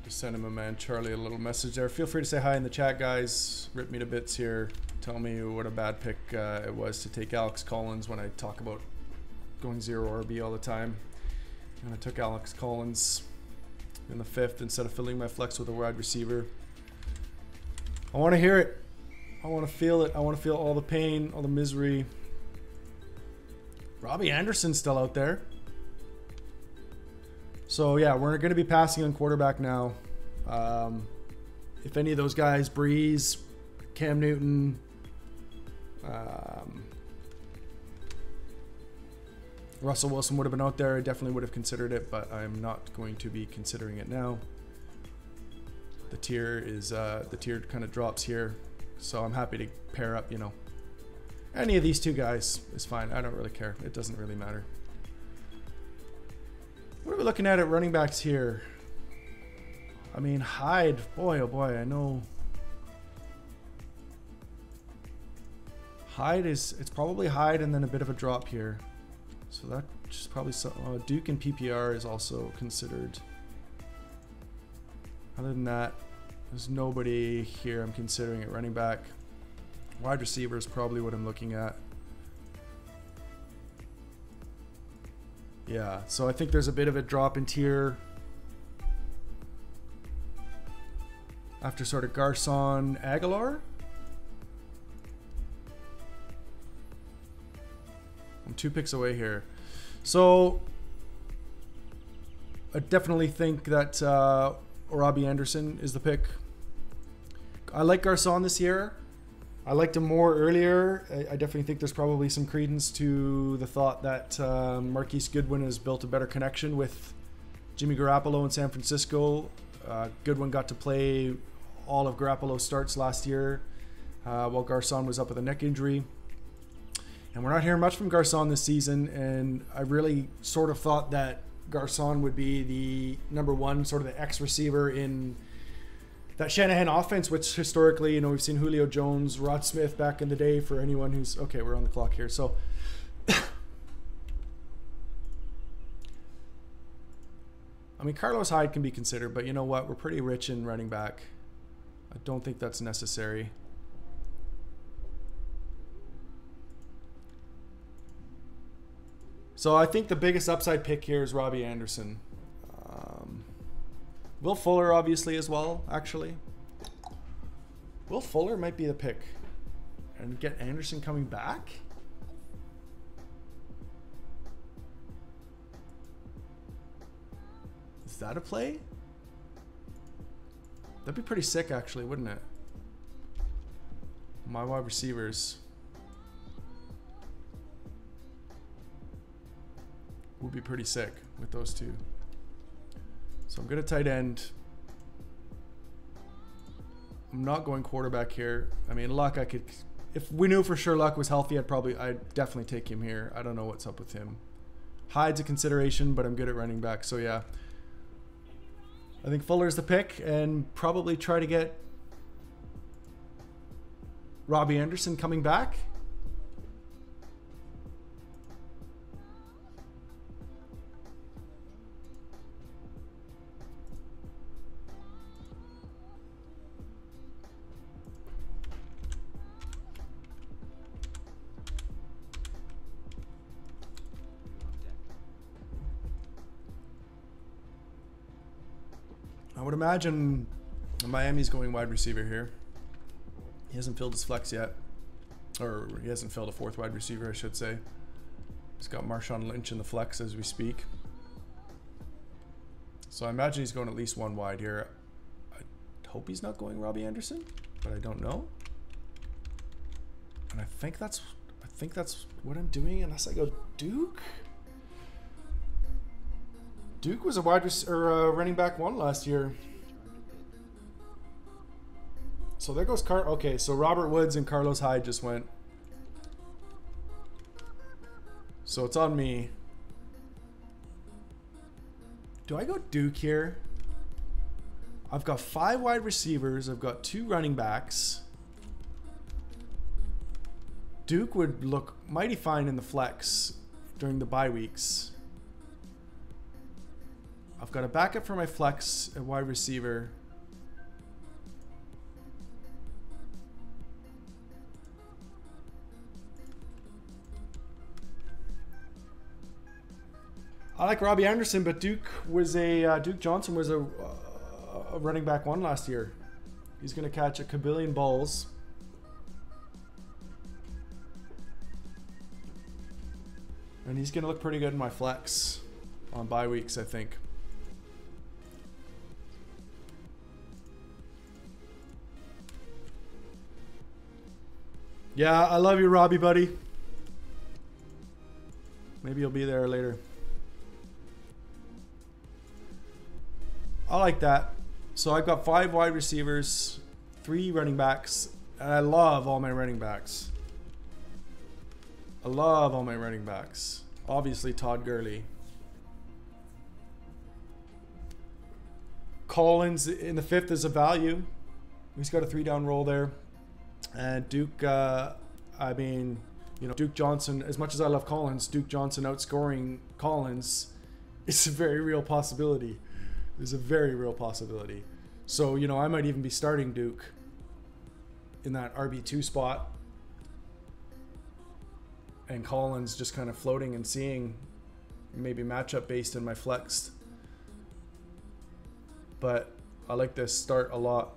Send him a man Charlie a little message there. Feel free to say hi in the chat, guys. Rip me to bits here. Tell me what a bad pick it was to take Alex Collins when I talk about going 0 RB all the time. And I took Alex Collins in the 5th instead of filling my flex with a wide receiver. I want to hear it. I want to feel it. I want to feel all the pain, all the misery. Robbie Anderson's still out there. So yeah, we're going to be passing on quarterback now. If any of those guys, Breeze, Cam Newton, Russell Wilson would have been out there, I definitely would have considered it, but I'm not going to be considering it now. The tier kind of drops here, so I'm happy to pair up, you know. Any of these two guys is fine. I don't really care. It doesn't really matter. What are we looking at running backs here? I mean, Hyde. Boy, oh boy, I know. Hyde is... It's probably Hyde and then a bit of a drop here. So that's probably... Duke and PPR is also considered. Other than that, there's nobody here I'm considering at running back. Wide receiver is probably what I'm looking at. Yeah, so I think there's a bit of a drop in tier after sort of Garcon Aguilar. I'm 2 picks away here. So I definitely think that Robbie Anderson is the pick. I like Garcon this year. I liked him more earlier. I definitely think there's probably some credence to the thought that Marquise Goodwin has built a better connection with Jimmy Garoppolo in San Francisco. Goodwin got to play all of Garoppolo's starts last year while Garcon was up with a neck injury. And we're not hearing much from Garcon this season, and I really sort of thought that Garcon would be the #1, sort of the X receiver in that Shanahan offense, which historically, you know, we've seen Julio Jones, Rod Smith back in the day. For anyone who's... Okay, we're on the clock here. So I mean, Carlos Hyde can be considered, but you know what? We're pretty rich in running back. I don't think that's necessary. So I think the biggest upside pick here is Robbie Anderson. Will Fuller obviously as well, actually. Will Fuller might be the pick. And get Anderson coming back? Is that a play? That'd be pretty sick actually, wouldn't it? My wide receivers would be pretty sick with those two. So I'm good at tight end. I'm not going quarterback here. I mean, luck, I could if we knew for sure Luck was healthy, I'd definitely take him here. I don't know what's up with him. Hyde's a consideration, but I'm good at running back. So yeah, I think Fuller's the pick, and probably try to get Robbie Anderson coming back. I would imagine Miami's going wide receiver here. He hasn't filled his flex yet. Or he hasn't filled a fourth wide receiver, I should say. He's got Marshawn Lynch in the flex as we speak. So I imagine he's going at least one wide here. I hope he's not going Robbie Anderson, but I don't know. And I think that's what I'm doing unless I go Duke. Duke was a running back 1 last year. So there goes okay, so Robert Woods and Carlos Hyde just went. So it's on me. Do I go Duke here? I've got 5 wide receivers. I've got 2 running backs. Duke would look mighty fine in the flex during the bye weeks. I've got a backup for my flex at wide receiver. I like Robbie Anderson, but Duke Johnson was a running back 1 last year. He's going to catch a kabillion balls. And he's going to look pretty good in my flex on bye weeks, I think. Yeah, I love you, Robbie, buddy. Maybe you'll be there later. I like that. So I've got 5 wide receivers, 3 running backs, and I love all my running backs. I love all my running backs. Obviously, Todd Gurley. Collins in the 5th is a value. He's got a 3-down roll there. And Duke, I mean, you know, Duke Johnson, as much as I love Collins, Duke Johnson outscoring Collins is a very real possibility. There's a very real possibility. So, you know, I might even be starting Duke in that RB2 spot. And Collins just kind of floating and seeing maybe matchup based in my flex. But I like this start a lot.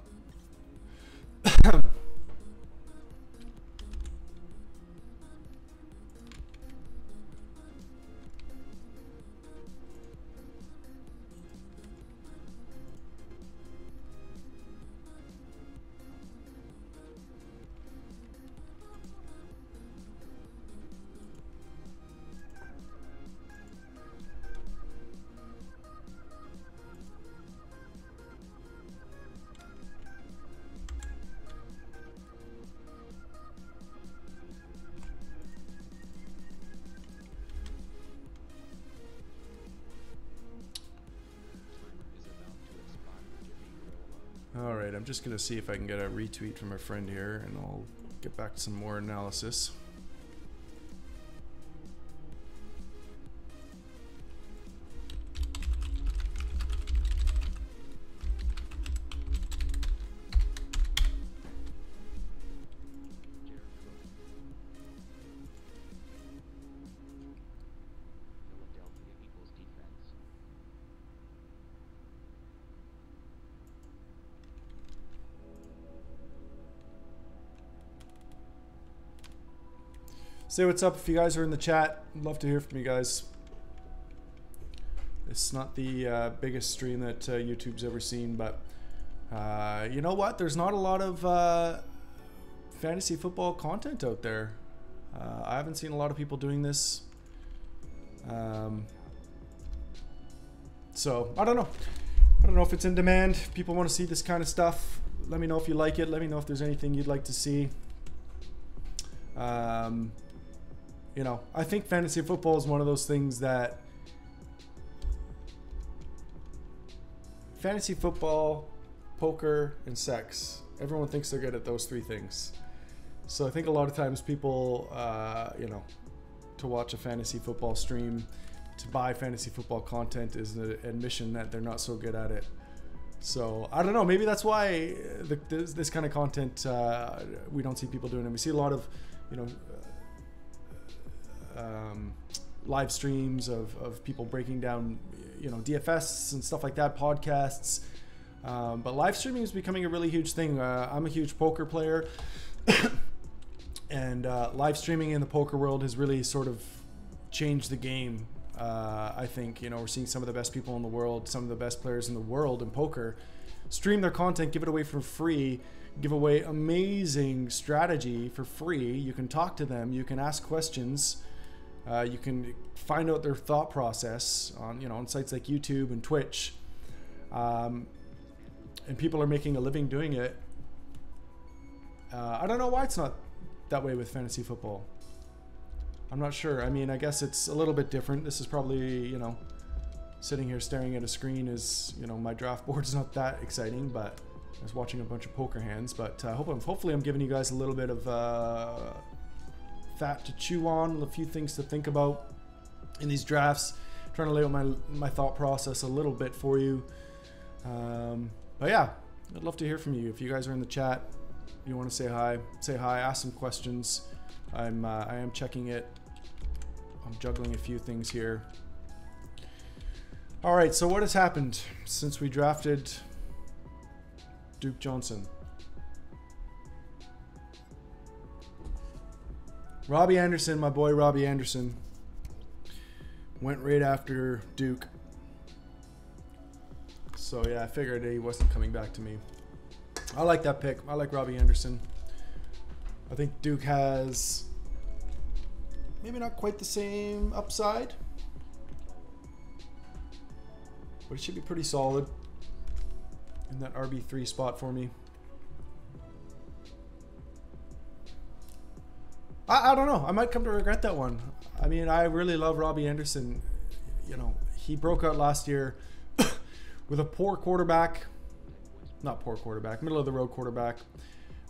Alright, I'm just going to see if I can get a retweet from a friend here, and I'll get back to some more analysis. Say what's up if you guys are in the chat. I'd love to hear from you guys. It's not the biggest stream that YouTube's ever seen, but you know what? There's not a lot of fantasy football content out there. I haven't seen a lot of people doing this. So, I don't know. I don't know if it's in demand. If people want to see this kind of stuff, let me know if you like it. Let me know if there's anything you'd like to see. You know, I think fantasy football is one of those things that fantasy football, poker, and sex, everyone thinks they're good at those three things. So I think a lot of times people, you know, to watch a fantasy football stream, to buy fantasy football content is an admission that they're not so good at it. So I don't know, maybe that's why this kind of content, we don't see people doing it. We see a lot of, you know, live streams of people breaking down, you know, DFS and stuff like that, podcasts. But live streaming is becoming a really huge thing. I'm a huge poker player, and live streaming in the poker world has really sort of changed the game. I think, you know, we're seeing some of the best people in the world, some of the best players in the world in poker, stream their content, give it away for free, give away amazing strategy for free. You can talk to them, you can ask questions. You can find out their thought process on, you know, on sites like YouTube and Twitch, and people are making a living doing it. I don't know why it's not that way with fantasy football. I'm not sure. I mean, I guess it's a little bit different. This is probably, you know, sitting here staring at a screen is, you know, my draft board's not that exciting, but I was watching a bunch of poker hands. But hopefully I'm giving you guys a little bit of fat to chew on, a few things to think about in these drafts, trying to lay out my thought process a little bit for you. But yeah, I'd love to hear from you. If you guys are in the chat, you want to say hi, ask some questions. I am checking it. I'm juggling a few things here. All right, so what has happened since we drafted Duke Johnson? Robbie Anderson, my boy Robbie Anderson, went right after Duke. So yeah, I figured he wasn't coming back to me. I like that pick. I like Robbie Anderson. I think Duke has maybe not quite the same upside, but it should be pretty solid in that RB3 spot for me. I don't know. I might come to regret that one. I mean, I really love Robbie Anderson. You know, he broke out last year with a poor quarterback. Not poor quarterback, middle of the road quarterback.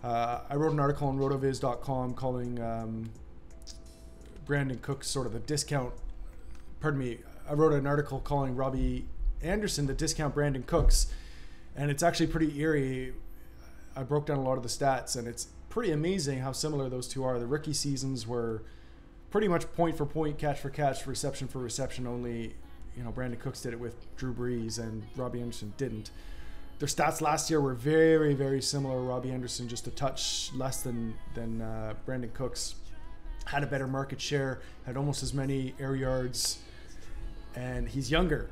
I wrote an article on rotoviz.com calling Brandon Cooks sort of a discount. Pardon me. I wrote an article calling Robbie Anderson the discount Brandon Cooks. And it's actually pretty eerie. I broke down a lot of the stats, and it's pretty amazing how similar those two are. The rookie seasons were pretty much point for point, catch for catch, reception for reception. Only, you know, Brandon Cooks did it with Drew Brees and Robbie Anderson didn't. Their stats last year were very, very similar. Robbie Anderson just a touch less than Brandon Cooks. Had a better market share, had almost as many air yards, and he's younger.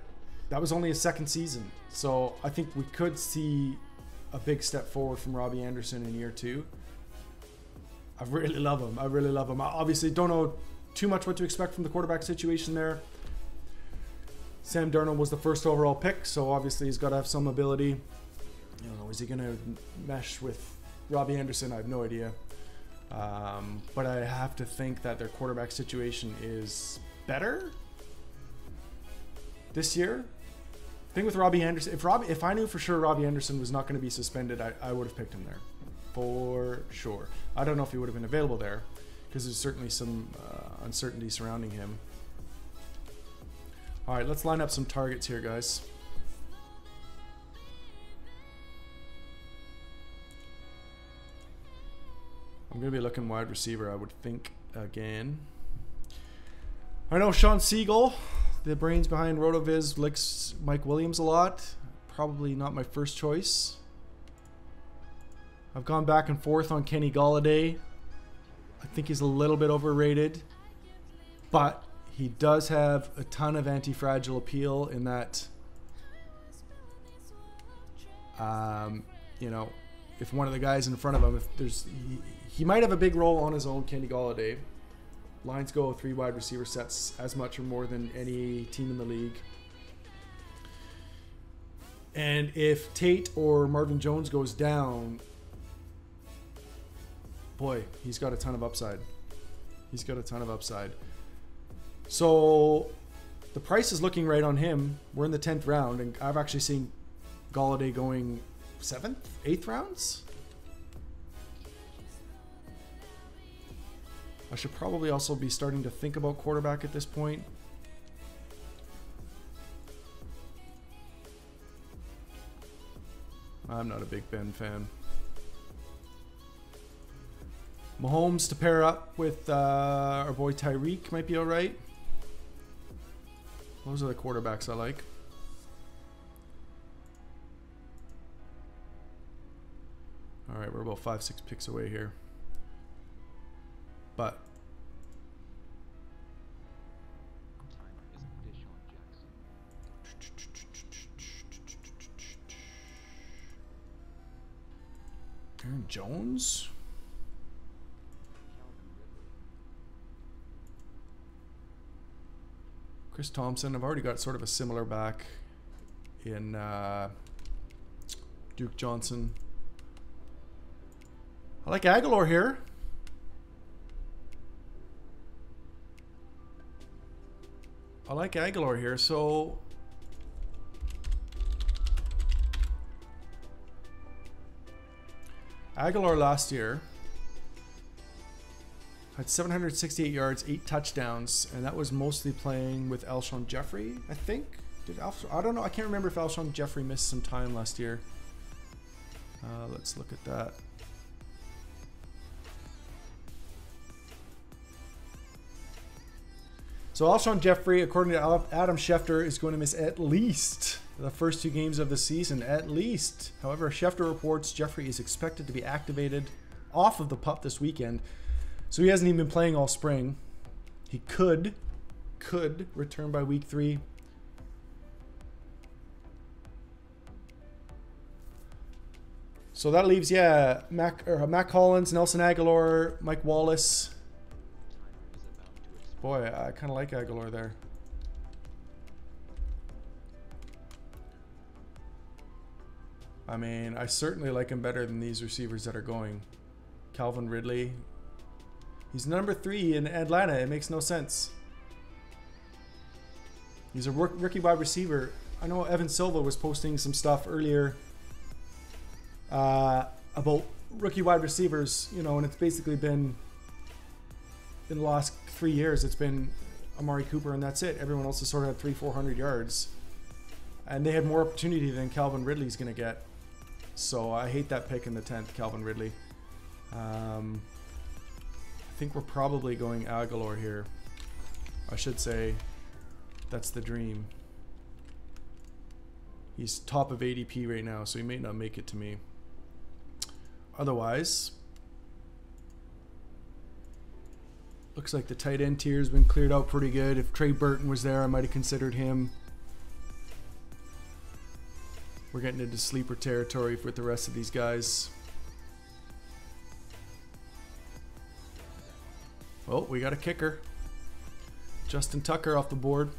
That was only his second season. So I think we could see a big step forward from Robbie Anderson in year 2. I really love him. I really love him. I obviously don't know too much what to expect from the quarterback situation there. Sam Darnold was the first overall pick, so obviously he's got to have some ability. You know, is he going to mesh with Robbie Anderson? I have no idea. But I have to think that their quarterback situation is better this year. The thing with Robbie Anderson, if I knew for sure Robbie Anderson was not going to be suspended, I would have picked him there for sure. I don't know if he would have been available there because there's certainly some uncertainty surrounding him. All right, let's line up some targets here, guys. I'm going to be looking wide receiver, I would think, again. I know Sean Siegel, the brains behind RotoViz, likes Mike Williams a lot. Probably not my first choice. I've gone back and forth on Kenny Golladay. I think he's a little bit overrated, but he does have a ton of anti-fragile appeal in that, you know, if one of the guys in front of him, he might have a big role on his own, Kenny Golladay. Lions go 3 wide receiver sets as much or more than any team in the league. And if Tate or Marvin Jones goes down, boy, he's got a ton of upside. He's got a ton of upside. So the price is looking right on him. We're in the 10th round, and I've actually seen Golladay going 7th, 8th rounds. I should probably also be starting to think about quarterback at this point. I'm not a big Ben fan. Mahomes to pair up with our boy Tyreek might be all right. Those are the quarterbacks I like. All right, we're about 5-6 picks away here. But Aaron Jones? Chris Thompson. I've already got sort of a similar back in Duke Johnson. I like Aguilar here. I like Aguilar here, so Aguilar last year had 768 yards, 8 touchdowns, and that was mostly playing with Alshon Jeffrey, I think. I don't know. I can't remember if Alshon Jeffrey missed some time last year. Let's look at that. So Alshon Jeffrey, according to Adam Schefter, is going to miss at least the first 2 games of the season, at least. However, Schefter reports Jeffrey is expected to be activated off of the PUP this weekend. So he hasn't even been playing all spring. He could return by week 3. So that leaves, yeah, Mac Hollins, Nelson Aguilar, Mike Wallace. Boy, I kind of like Aguilar there. I mean, I certainly like him better than these receivers that are going. Calvin Ridley. He's number 3 in Atlanta. It makes no sense. He's a rookie wide receiver. I know Evan Silva was posting some stuff earlier about rookie wide receivers, you know, and it's basically been, in the last 3 years, it's been Amari Cooper and that's it. Everyone else has sort of had 300-400 yards. And they had more opportunity than Calvin Ridley's going to get. So I hate that pick in the 10th, Calvin Ridley. I think we're probably going Aguilar here. I should say that's the dream. He's top of ADP right now, so he may not make it to me. Otherwise, looks like the tight end tier has been cleared out pretty good. If Trey Burton was there, I might have considered him. We're getting into sleeper territory with the rest of these guys. Oh, we got a kicker. Justin Tucker off the board.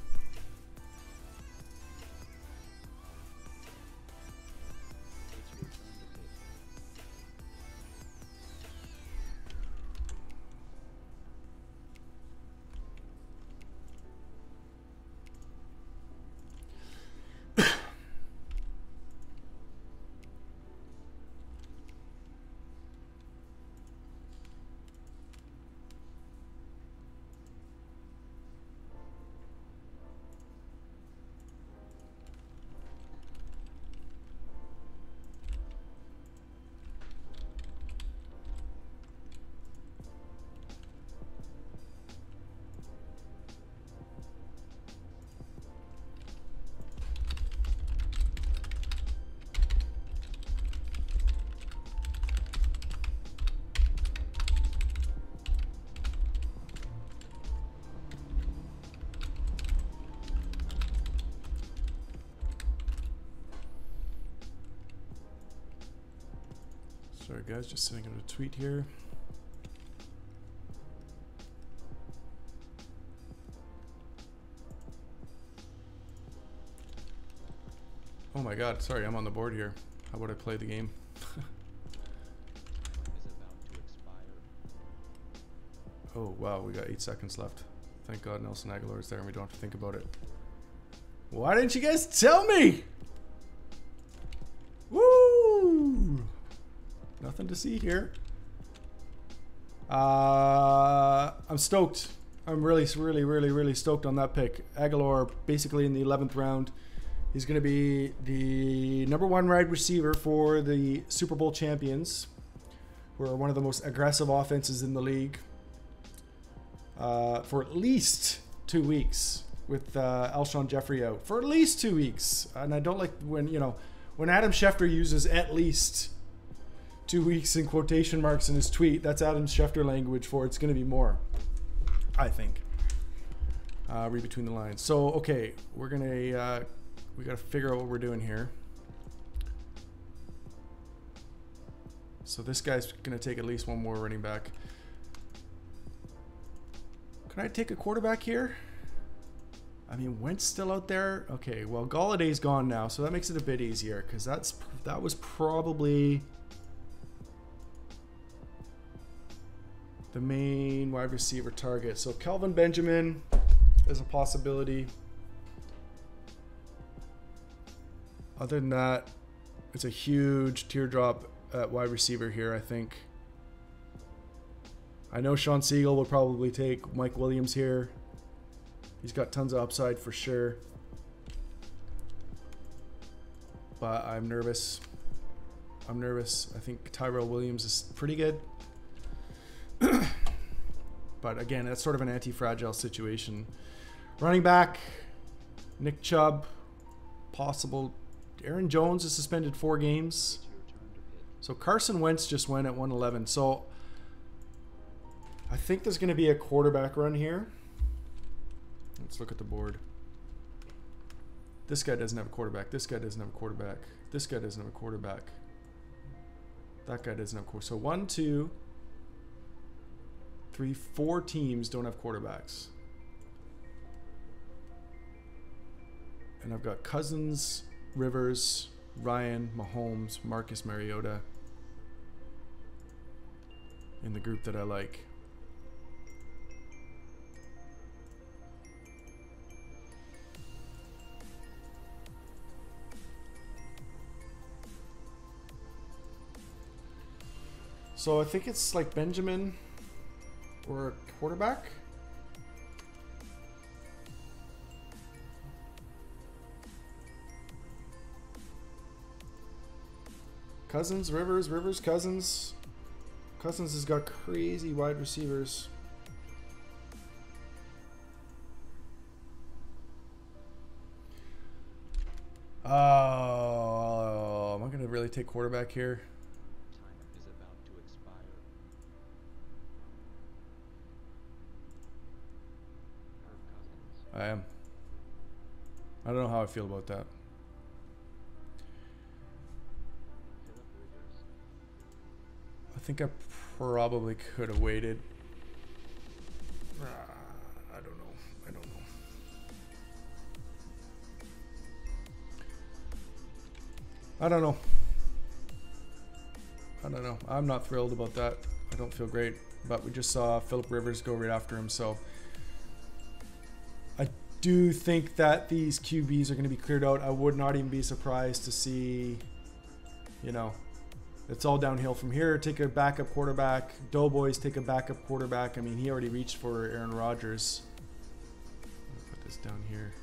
Sorry guys, just sending out a tweet here. Oh my god, sorry, I'm on the board here. How about I play the game? Oh, wow, we got 8 seconds left. Thank God Nelson Aguilar is there and we don't have to think about it. Why didn't you guys tell me? Woo! Nothing to see here. I'm stoked. I'm really stoked on that pick. Aguilar, basically in the 11th round. He's going to be the #1 wide receiver for the Super Bowl champions, who are one of the most aggressive offenses in the league, for at least 2 weeks with Alshon Jeffrey out. For at least 2 weeks. And I don't like when, you know, when Adam Schefter uses at least 2 weeks in quotation marks in his tweet, that's Adam Schefter language for it's going to be more, I think. Read between the lines. So, okay, we're going to... we got to figure out what we're doing here. So this guy's going to take at least one more running back. Can I take a quarterback here? I mean, Wentz still out there. Okay, well, Galladay's gone now, so that makes it a bit easier because that was probably the main wide receiver target. So Kelvin Benjamin is a possibility. Other than that, it's a huge teardrop at wide receiver here, I think. I know Sean Siegel will probably take Mike Williams here. He's got tons of upside for sure. But I'm nervous. I'm nervous. I think Tyrell Williams is pretty good. But again, that's sort of an anti-fragile situation. Running back, Nick Chubb, possible. Aaron Jones is suspended 4 games. So Carson Wentz just went at 111. So I think there's going to be a quarterback run here. Let's look at the board. This guy doesn't have a quarterback. This guy doesn't have a quarterback. This guy doesn't have a quarterback. That guy doesn't have a quarterback. So 1, 2, 3, 4 teams don't have quarterbacks. And I've got Cousins, Rivers, Ryan, Mahomes, Marcus Mariota in the group that I like. So I think it's like Benjamin or a quarterback. Cousins, Rivers, Cousins. Cousins has got crazy wide receivers. Oh, am I going to really take quarterback here? Time is about to expire. Kirk Cousins. I am. I don't know how I feel about that. Philip Rivers. I think I probably could have waited. I don't know. I don't know. I don't know. I don't know. I'm not thrilled about that. I don't feel great. But we just saw Philip Rivers go right after him. So I do think that these QBs are going to be cleared out. I would not even be surprised to see, you know, it's all downhill from here. Take a backup quarterback. Doughboys take a backup quarterback. I mean, he already reached for Aaron Rodgers. I'll put this down here.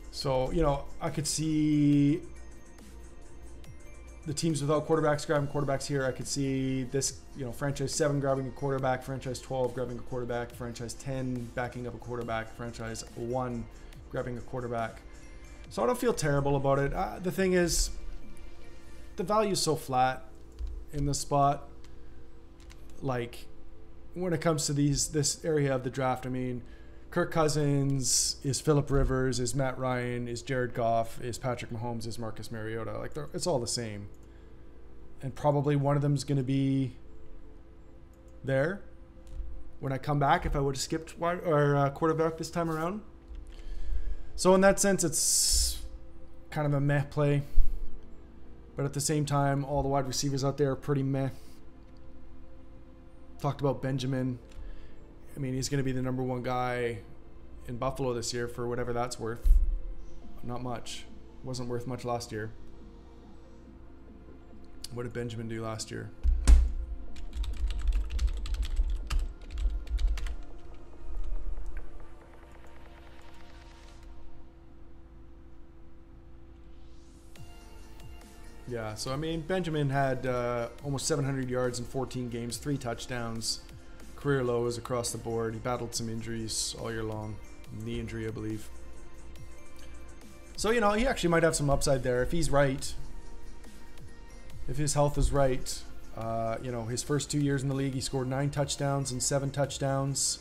So, you know, I could see the teams without quarterbacks grabbing quarterbacks here. I could see this, you know, franchise 7 grabbing a quarterback, franchise 12 grabbing a quarterback, franchise 10 backing up a quarterback, franchise 1 grabbing a quarterback. So I don't feel terrible about it. The thing is, the value is so flat in this spot. Like, when it comes to this area of the draft, I mean, Kirk Cousins is Philip Rivers, is Matt Ryan, is Jared Goff, is Patrick Mahomes, is Marcus Mariota. Like, it's all the same. And probably one of them is going to be there when I come back if I would have skipped quarterback this time around. So in that sense, it's kind of a meh play. But at the same time, all the wide receivers out there are pretty meh. Talked about Benjamin. I mean, he's going to be the #1 guy in Buffalo this year for whatever that's worth. Not much. Wasn't worth much last year. What did Benjamin do last year? Yeah, so I mean, Benjamin had almost 700 yards in 14 games, 3 touchdowns, career lows across the board. He battled some injuries all year long, knee injury, I believe. So, you know, he actually might have some upside there if he's right. If his health is right. You know, his first 2 years in the league, he scored 9 touchdowns and 7 touchdowns.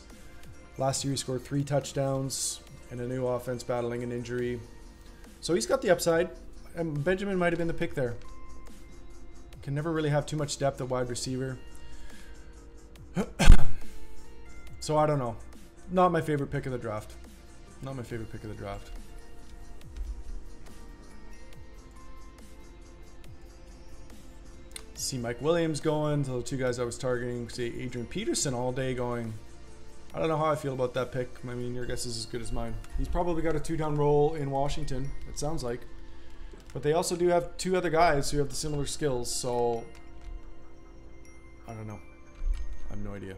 Last year, he scored 3 touchdowns and a new offense battling an injury. So he's got the upside. And Benjamin might have been the pick there. Can never really have too much depth at wide receiver. So I don't know. Not my favorite pick of the draft. Not my favorite pick of the draft. See Mike Williams going. So the 2 guys I was targeting. See Adrian Peterson all day going. I don't know how I feel about that pick. I mean, your guess is as good as mine. He's probably got a 2-down role in Washington. It sounds like. But they also do have 2 other guys who have the similar skills, so I don't know. I have no idea.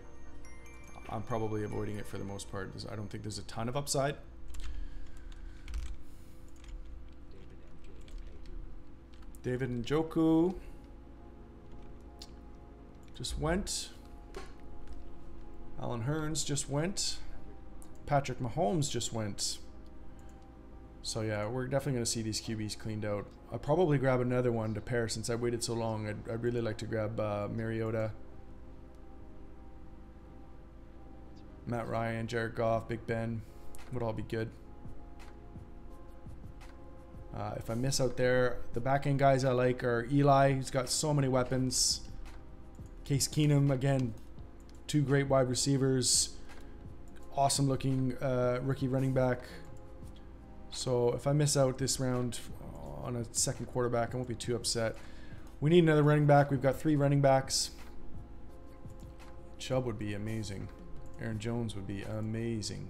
I'm probably avoiding it for the most part. I don't think there's a ton of upside. David Njoku just went. Alan Hearns just went. Patrick Mahomes just went. So yeah, we're definitely going to see these QBs cleaned out. I'll probably grab another one to pair since I waited so long. I'd really like to grab Mariota, Matt Ryan, Jared Goff, Big Ben. Would all be good. If I miss out there, the back end guys I like are Eli, who's got so many weapons. Case Keenum, again, 2 great wide receivers. Awesome looking rookie running back. So if I miss out this round on a second quarterback, I won't be too upset. We need another running back. We've got 3 running backs. Chubb would be amazing. Aaron Jones would be amazing.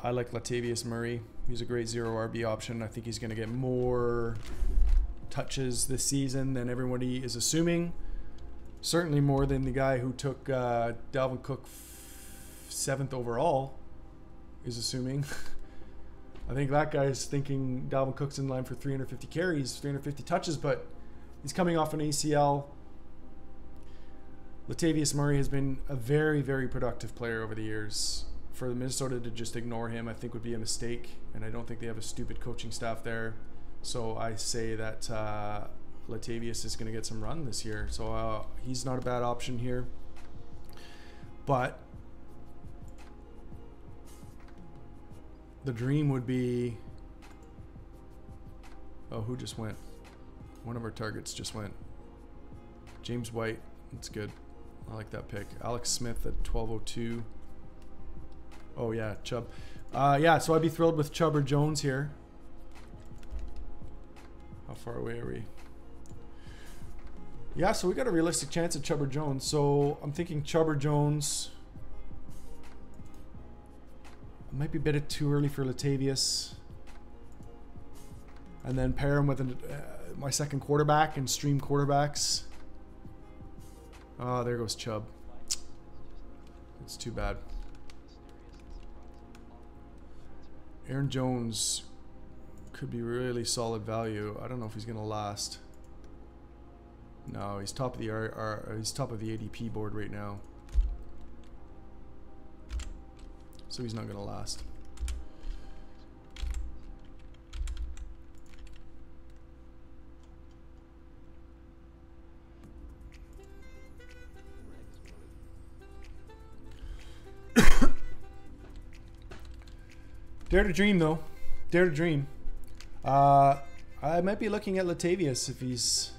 I like Latavius Murray. He's a great 0 RB option. I think he's going to get more touches this season than everybody is assuming. Certainly more than the guy who took Dalvin Cook 7th overall is assuming. I think that guy's thinking Dalvin Cook's in line for 350 carries, 350 touches, but he's coming off an ACL. Latavius Murray has been a very, very productive player over the years. For Minnesota to just ignore him, I think would be a mistake, and I don't think they have a stupid coaching staff there. So I say that Latavius is going to get some run this year. So he's not a bad option here. But the dream would be... Oh, who just went? One of our targets just went. James White. That's good. I like that pick. Alex Smith at 1202. Oh, yeah, Chubb. Yeah, so I'd be thrilled with Chubb or Jones here. How far away are we? Yeah, so we got a realistic chance at Chubb or Jones. So I'm thinking Chubb or Jones. It might be a bit too early for Latavius. And then pair him with my second quarterback and stream quarterbacks. Oh, there goes Chubb. It's too bad. Aaron Jones could be really solid value. I don't know if he's going to last. No, he's top of the he's top of the ADP board right now. So he's not going to last. Dare to dream, though. Dare to dream. I might be looking at Latavius if he's...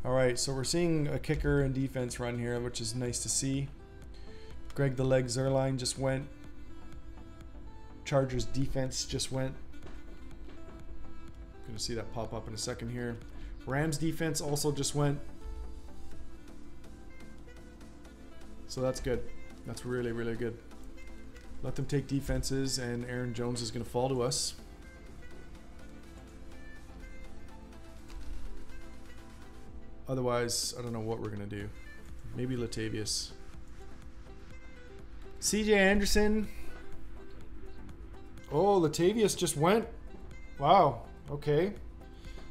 Alright, so we're seeing a kicker and defense run here, which is nice to see. Greg the Leg Zerline just went. Chargers defense just went. Gonna see that pop up in a second here. Rams defense also just went. So that's good. That's really, really good. Let them take defenses, and Aaron Jones is gonna fall to us. Otherwise, I don't know what we're gonna do. Maybe Latavius. CJ Anderson. Oh, Latavius just went. Wow. Okay.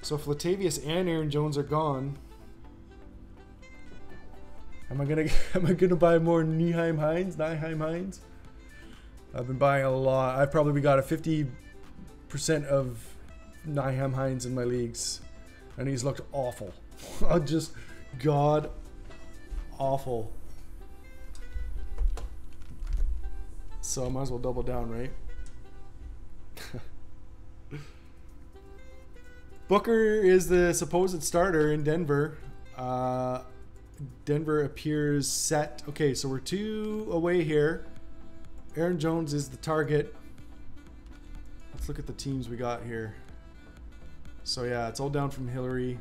So if Latavius and Aaron Jones are gone, am I gonna buy more Nyheim Hines? I've been buying a lot. I've probably got a 50% of Nyheim Hines in my leagues, and he's looked awful. Just god awful. So I might as well double down, right? Booker is the supposed starter in Denver. Denver appears set. Okay, so we're 2 away here. Aaron Jones is the target. Let's look at the teams we got here. So yeah, it's all down from Hillary.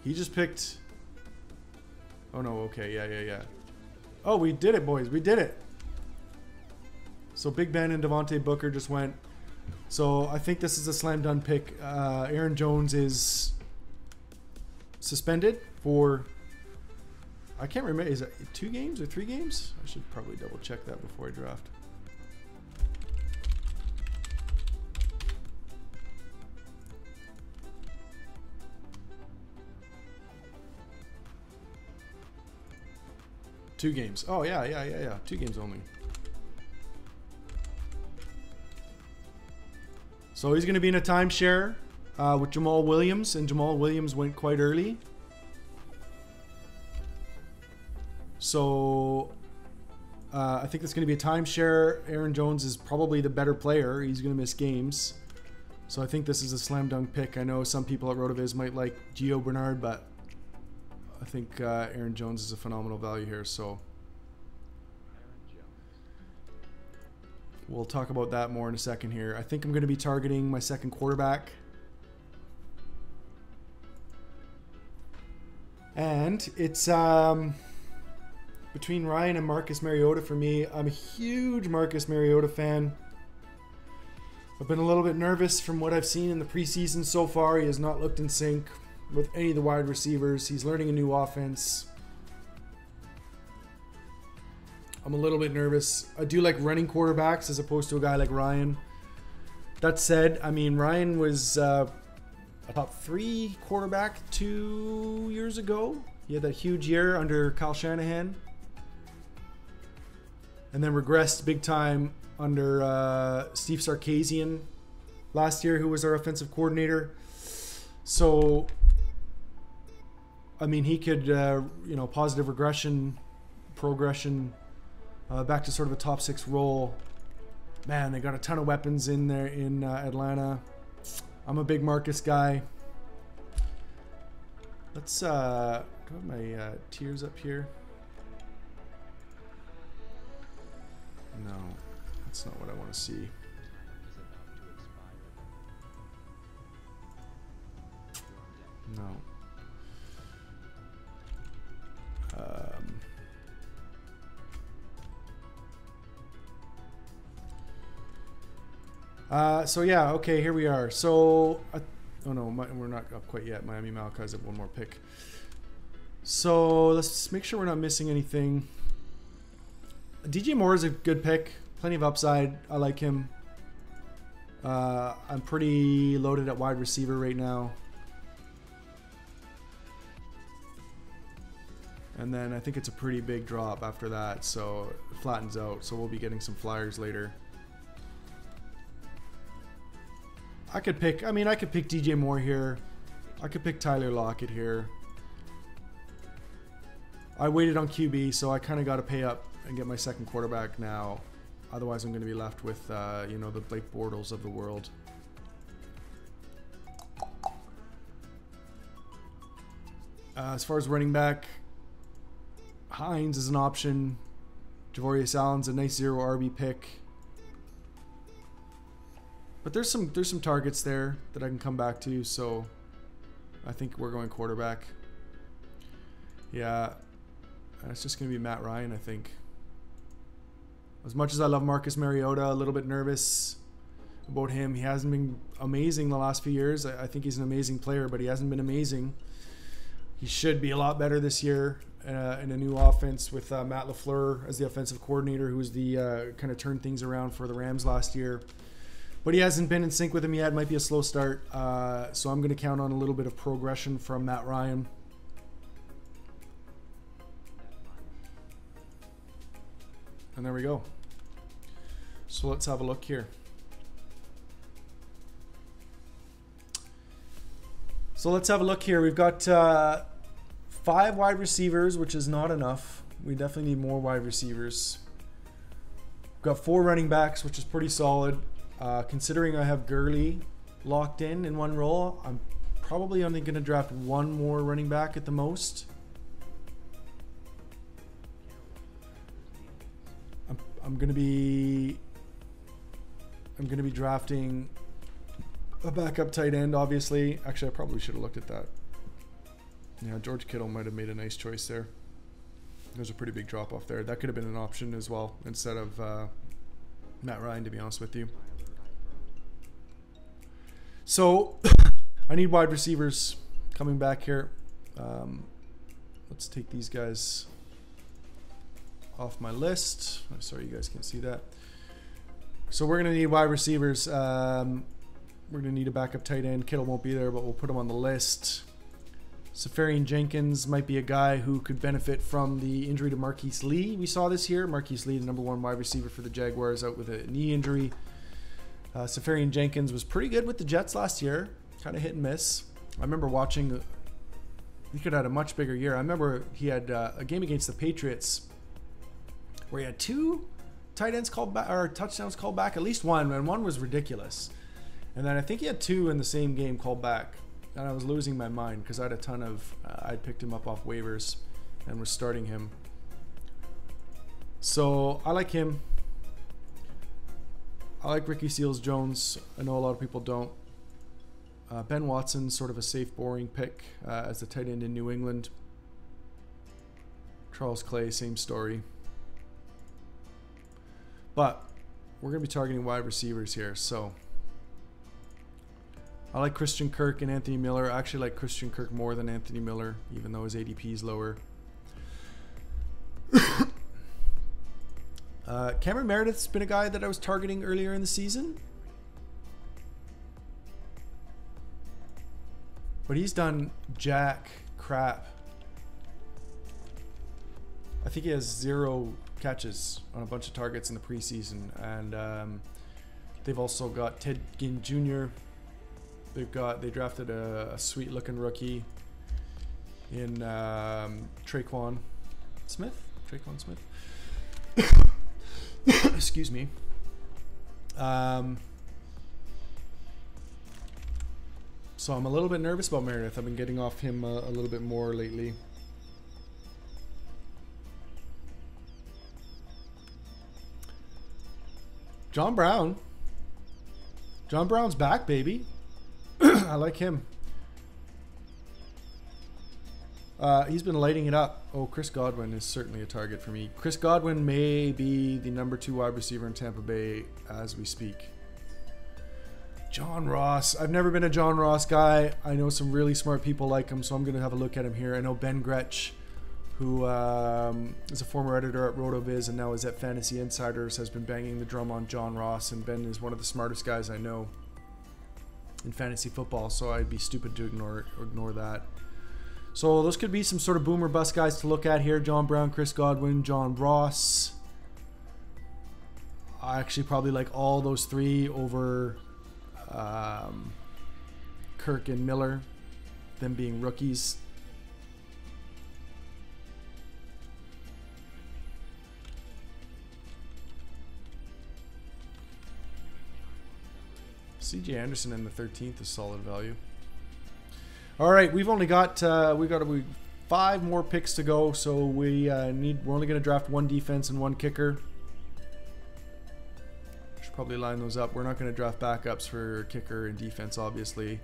He just picked... Oh no, okay, yeah. Oh, we did it, boys. We did it. So Big Ben and Devontae Booker just went. So I think this is a slam dunk pick. Aaron Jones is suspended for... I can't remember. Is it 2 games or 3 games? I should probably double check that before I draft. Two games. Oh, yeah. 2 games only. So he's going to be in a timeshare with Jamal Williams, and Jamal Williams went quite early. So I think it's going to be a timeshare. Aaron Jones is probably the better player. He's going to miss games. So I think this is a slam dunk pick. I know some people at RotoViz might like Gio Bernard, but I think Aaron Jones is a phenomenal value here. So we'll talk about that more in a second here. I think I'm going to be targeting my second quarterback. And it's between Ryan and Marcus Mariota for me. I'm a huge Marcus Mariota fan. I've been a little bit nervous from what I've seen in the preseason so far. He has not looked in sync with any of the wide receivers. He's learning a new offense. I'm a little bit nervous. I do like running quarterbacks as opposed to a guy like Ryan. That said, I mean, Ryan was a top 3 quarterback 2 years ago. He had that huge year under Kyle Shanahan. And then regressed big time under Steve Sarkisian last year, who was our offensive coordinator. So, I mean, he could, positive regression, progression, back to sort of a top 6 role. Man, they got a ton of weapons in there in Atlanta. I'm a big Marcus guy. Let's do I have my tiers up here. No, that's not what I want to see. No. So yeah, okay, here we are. So, oh no, we're not up quite yet. Miami Malachi's have one more pick. So let's make sure we're not missing anything. DJ Moore is a good pick. Plenty of upside. I like him. I'm pretty loaded at wide receiver right now. And then I think it's a pretty big drop after that, so it flattens out. So we'll be getting some flyers later. I could pick DJ Moore here. I could pick Tyler Lockett here. I waited on QB, so I kind of got to pay up and get my second quarterback now. Otherwise, I'm going to be left with, the Blake Bortles of the world. As far as running back, Hines is an option. Javorius Allen's a nice 0 RB pick. But there's some targets there that I can come back to, so I think we're going quarterback. Yeah, it's just going to be Matt Ryan, I think. As much as I love Marcus Mariota, a little bit nervous about him. He hasn't been amazing the last few years. I think he's an amazing player, but he hasn't been amazing. He should be a lot better this year in a new offense with Matt LaFleur as the offensive coordinator, who's the kind of turned things around for the Rams last year. But he hasn't been in sync with him yet. Might be a slow start. So I'm going to count on a little bit of progression from Matt Ryan. And there we go. So let's have a look here. We've got 5 wide receivers, which is not enough. We definitely need more wide receivers. We've got 4 running backs, which is pretty solid. Considering I have Gurley locked in one role, I'm probably only going to draft 1 more running back at the most. I'm going to be drafting a backup tight end, obviously. Actually, I probably should have looked at that. Yeah, George Kittle might have made a nice choice there. There's a pretty big drop off there. That could have been an option as well instead of Matt Ryan, to be honest with you. So I need wide receivers coming back here. Let's take these guys off my list. I'm sorry, you guys can't see that. So we're going to need wide receivers. We're going to need a backup tight end. Kittle won't be there, but we'll put him on the list. Safarian Jenkins might be a guy who could benefit from the injury to Marquise Lee we saw this year. Marquise Lee, the #1 wide receiver for the Jaguars, out with a knee injury. Safarian Jenkins was pretty good with the Jets last year. Kind of hit and miss. I remember watching. He could have had a much bigger year. I remember he had a game against the Patriots where he had 2 tight ends called back, or touchdowns called back, at least one, and one was ridiculous. And then I think he had 2 in the same game called back. And I was losing my mind because I had a ton of, I'd picked him up off waivers and was starting him. So I like him. I like Ricky Seals-Jones. I know a lot of people don't. Ben Watson, sort of a safe, boring pick as the tight end in New England. Charles Clay, same story. But we're going to be targeting wide receivers here, so I like Christian Kirk and Anthony Miller. I actually like Christian Kirk more than Anthony Miller, even though his ADP is lower. Cameron Meredith's been a guy that I was targeting earlier in the season. But he's done jack crap. I think he has 0 catches on a bunch of targets in the preseason. And they've also got Ted Ginn Jr. They drafted a sweet looking rookie in Traquan Smith. Excuse me. So I'm a little bit nervous about Meredith. I've been getting off him a little bit more lately. John Brown. John Brown's back, baby. I like him. He's been lighting it up. Oh, Chris Godwin is certainly a target for me. Chris Godwin may be the #2 wide receiver in Tampa Bay as we speak. John Ross. I've never been a John Ross guy. I know some really smart people like him, so I'm going to have a look at him here. I know Ben Gretsch, who is a former editor at RotoViz and now is at Fantasy Insiders, has been banging the drum on John Ross, and Ben is one of the smartest guys I know in fantasy football, so I'd be stupid to ignore that. So those could be some sort of boomer bust guys to look at here. John Brown, Chris Godwin, John Ross. I actually probably like all those 3 over Kirk and Miller, them being rookies. CJ Anderson in the 13th is solid value. All right, we've only got we got 5 5 more picks to go, so we're only going to draft 1 defense and 1 kicker. Should probably line those up. We're not going to draft backups for kicker and defense, obviously.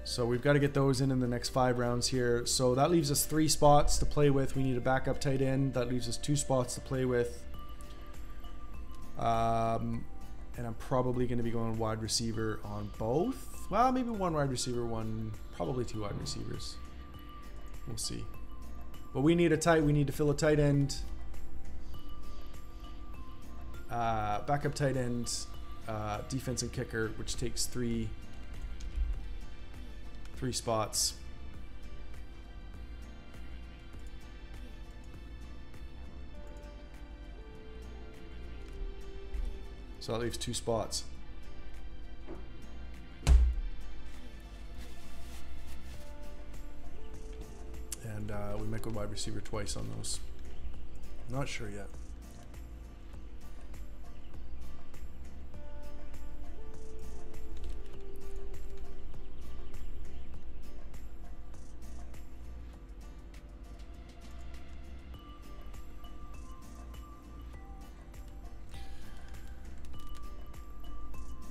So we've got to get those in the next 5 rounds here. So that leaves us 3 spots to play with. We need a backup tight end. That leaves us 2 spots to play with. And I'm probably going to be going wide receiver on both. Well, maybe 1 wide receiver, probably 2 wide receivers. We'll see. But we need to fill a tight end. Backup tight end, defense and kicker, which takes 3 spots. So that leaves 2 spots. And we might go wide receiver twice on those. Not sure yet.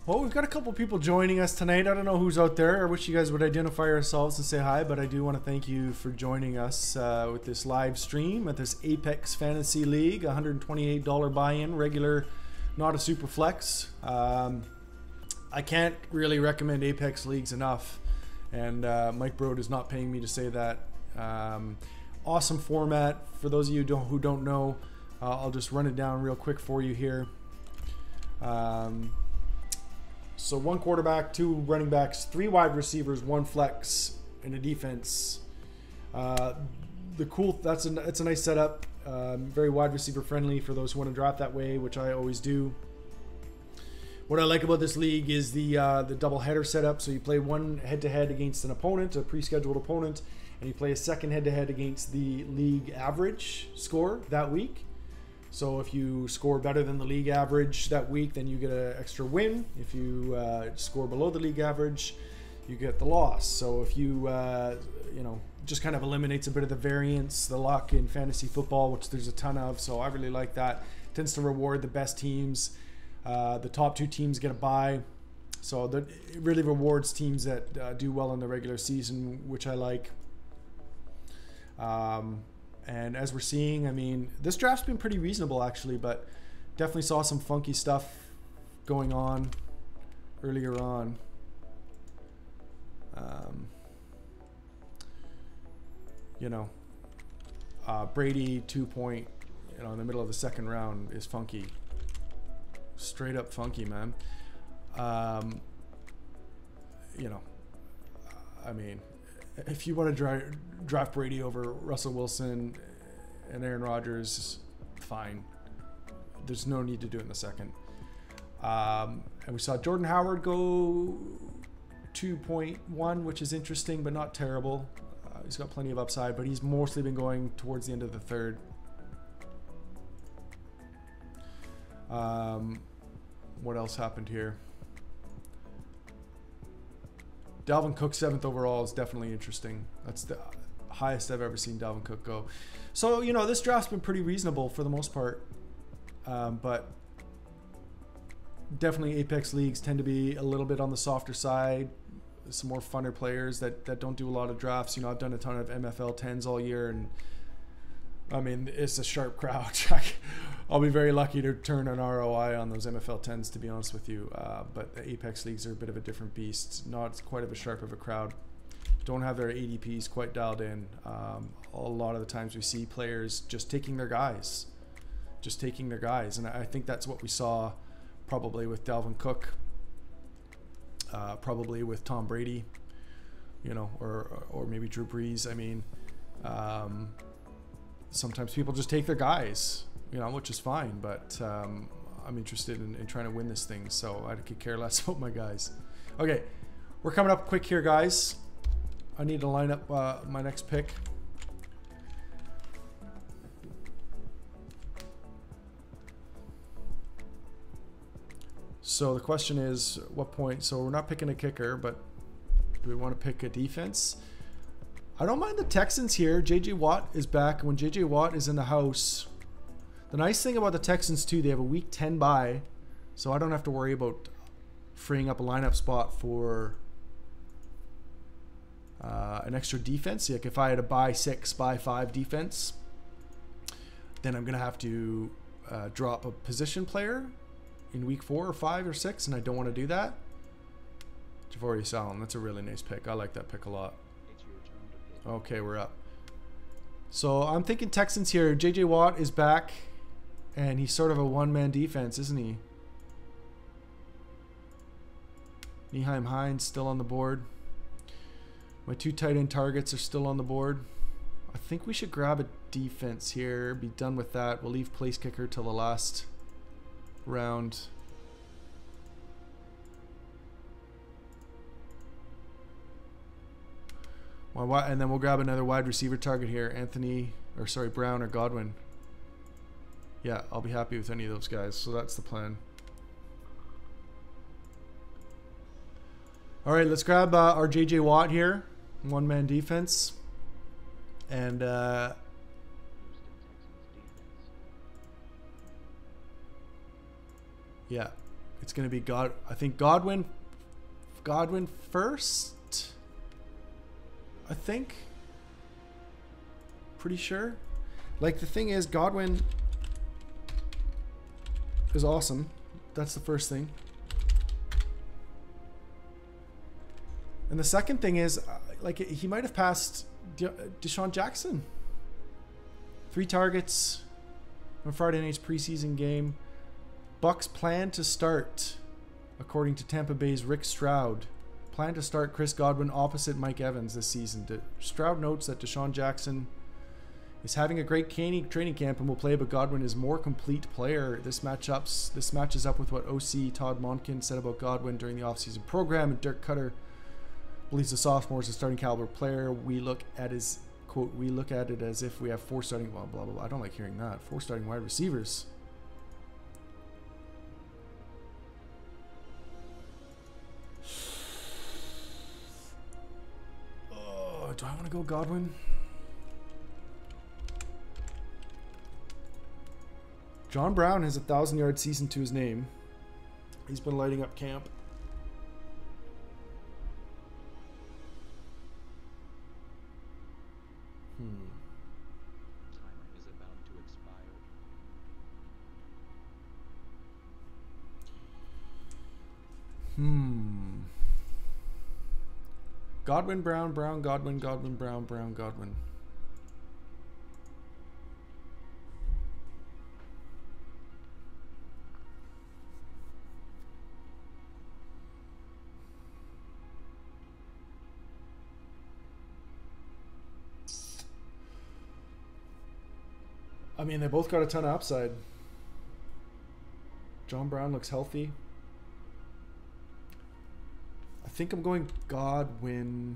Well, we've got a couple people joining us tonight. I don't know who's out there. I wish you guys would identify yourselves and say hi, but I do want to thank you for joining us with this live stream at this Apex Fantasy League. $128 buy-in, regular, not a super flex. I can't really recommend Apex Leagues enough, and Mike Broad is not paying me to say that. Awesome format. For those of you who don't know, I'll just run it down real quick for you here. So 1 quarterback, 2 running backs, 3 wide receivers, 1 flex, and a defense. That's a nice setup. Very wide receiver friendly for those who want to draft that way, which I always do. What I like about this league is the double header setup. So you play 1 head-to-head against an opponent, a pre-scheduled opponent, and you play a second head-to-head against the league average score that week. So if you score better than the league average that week, then you get an extra win. If you score below the league average, you get the loss. So if you, just kind of eliminates a bit of the variance, the luck in fantasy football, which there's a ton of. So I really like that. Tends to reward the best teams. The top 2 teams get a bye. So it really rewards teams that do well in the regular season, which I like. And as we're seeing, I mean, this draft's been pretty reasonable actually, but definitely saw some funky stuff going on earlier on. Brady 2-point, in the middle of the 2nd round is funky. Straight up funky, man. I mean, if you want to draft Brady over Russell Wilson and Aaron Rodgers, fine. There's no need to do it in the 2nd. And we saw Jordan Howard go 2.1, which is interesting, but not terrible. He's got plenty of upside, but he's mostly been going towards the end of the 3rd. What else happened here? Dalvin Cook 7th overall is definitely interesting. That's the highest I've ever seen Dalvin Cook go. So, this draft's been pretty reasonable for the most part. But definitely Apex Leagues tend to be a little bit on the softer side. Some more funner players that don't do a lot of drafts. I've done a ton of MFL 10s all year, and I mean, it's a sharp crowd. I'll be very lucky to turn an ROI on those MFL 10s, to be honest with you. But the Apex Leagues are a bit of a different beast. Not quite of a sharp of a crowd. Don't have their ADPs quite dialed in. A lot of the times we see players just taking their guys. And I think that's what we saw probably with Dalvin Cook. Probably with Tom Brady, or maybe Drew Brees. I mean, sometimes people just take their guys, which is fine, but I'm interested in trying to win this thing, so I could care less about my guys. Okay, we're coming up quick here, guys. I need to line up my next pick. So the question is, what point? So we're not picking a kicker, but do we want to pick a defense? I don't mind the Texans here. JJ Watt is back. When JJ Watt is in the house, the nice thing about the Texans too, they have a week 10 bye, so I don't have to worry about freeing up a lineup spot for an extra defense. Like if I had a bye 6, bye 5 defense, then I'm gonna have to drop a position player in week 4 or 5 or 6, and I don't want to do that. Javori Salem, that's a really nice pick. I like that pick a lot. It's your turn to pick. Okay, we're up. So I'm thinking Texans here. JJ Watt is back, and he's sort of a one-man defense, isn't he? Nyheim Hines still on the board. My 2 tight end targets are still on the board. I think we should grab a defense here. Be done with that. We'll leave place kicker till the last round. And then we'll grab another wide receiver target here. Brown or Godwin. Yeah, I'll be happy with any of those guys. So that's the plan. All right, let's grab our JJ Watt here. One-man defense. And Houston Texans defense. yeah, it's going to be I think Godwin first. I think. Pretty sure. Like, the thing is, Godwin is awesome. That's the first thing. And the second thing is, like, he might have passed Deshaun Jackson. 3 targets on Friday night's preseason game. Bucks plan to start, according to Tampa Bay's Rick Stroud, plan to start Chris Godwin opposite Mike Evans this season. Stroud notes that Deshaun Jackson is having a great training camp and will play, but Godwin is more complete player. This matches up with what OC Todd Monken said about Godwin during the offseason program, and Dirk Cutter believes the sophomore is a starting caliber player. We look at his quote, we look at it as if we have 4 starting, blah, blah, blah. I don't like hearing that. 4 starting wide receivers. Oh, do I want to go Godwin? John Brown has a 1,000-yard season to his name. He's been lighting up camp. Timer is about to expire. Godwin, Brown, Godwin, Brown, Godwin. I mean, they both got a ton of upside. John Brown looks healthy. I think I'm going Godwin.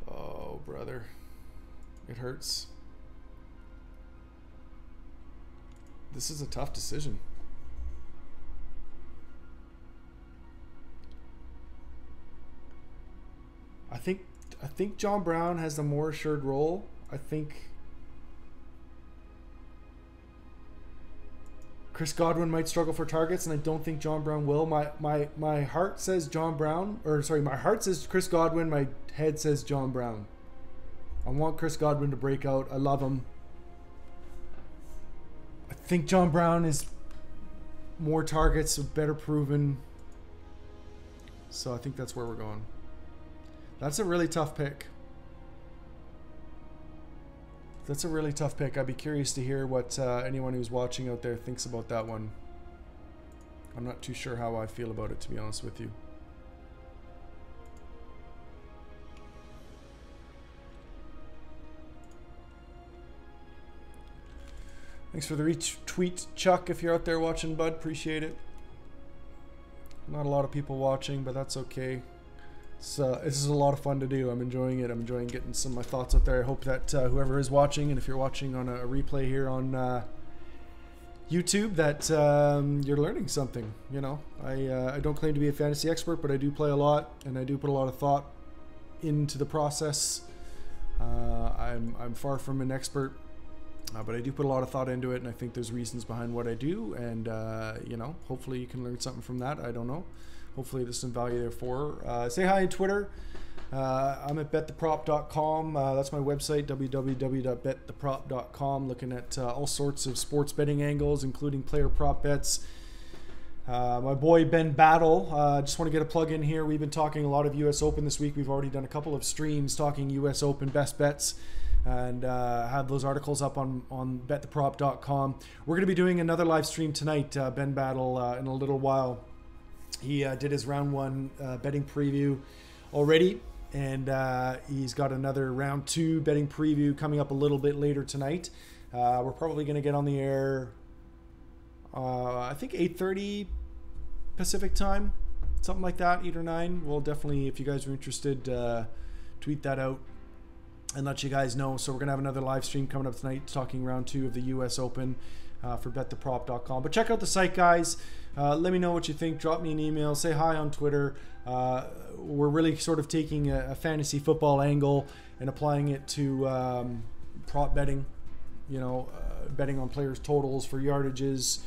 Oh, brother. It hurts. This is a tough decision. I think John Brown has the more assured role. I think Chris Godwin might struggle for targets, and I don't think John Brown will. My heart says John Brown, or sorry, my heart says Chris Godwin. My head says John Brown. I want Chris Godwin to break out. I love him. I think John Brown is more targets, better proven. So I think that's where we're going. That's a really tough pick. That's a really tough pick. I'd be curious to hear what anyone who's watching out there thinks about that one. I'm not too sure how I feel about it, to be honest with you. Thanks for the retweet, Chuck, if you're out there watching, bud. Appreciate it. Not a lot of people watching, but that's okay. This is a lot of fun to do. I'm enjoying it. I'm enjoying getting some of my thoughts out there. I hope that whoever is watching, and if you're watching on a replay here on YouTube that you're learning something. You know, I don't claim to be a fantasy expert, but I do play a lot, and I do put a lot of thought into the process. I'm far from an expert, but I do put a lot of thought into it, and I think there's reasons behind what I do, and you know, hopefully you can learn something from that. I don't know. Hopefully there's some value there for. Say hi on Twitter. I'm at bettheprop.com. That's my website, www.bettheprop.com, looking at all sorts of sports betting angles, including player prop bets. My boy Ben Battle, just want to get a plug in here. We've been talking a lot of US Open this week. We've already done a couple of streams talking US Open best bets, and have those articles up on bettheprop.com. We're going to be doing another live stream tonight, Ben Battle, in a little while. He did his round one betting preview already, and he's got another round two betting preview coming up a little bit later tonight. We're probably going to get on the air, I think 8:30 Pacific time, something like that, 8 or 9. We'll definitely, if you guys are interested, tweet that out and let you guys know. So we're going to have another live stream coming up tonight talking round two of the US Open for bettheprop.com. But check out the site, guys. Let me know what you think. Drop me an email. Say hi on Twitter. We're really sort of taking a fantasy football angle and applying it to prop betting. You know, betting on players' totals for yardages,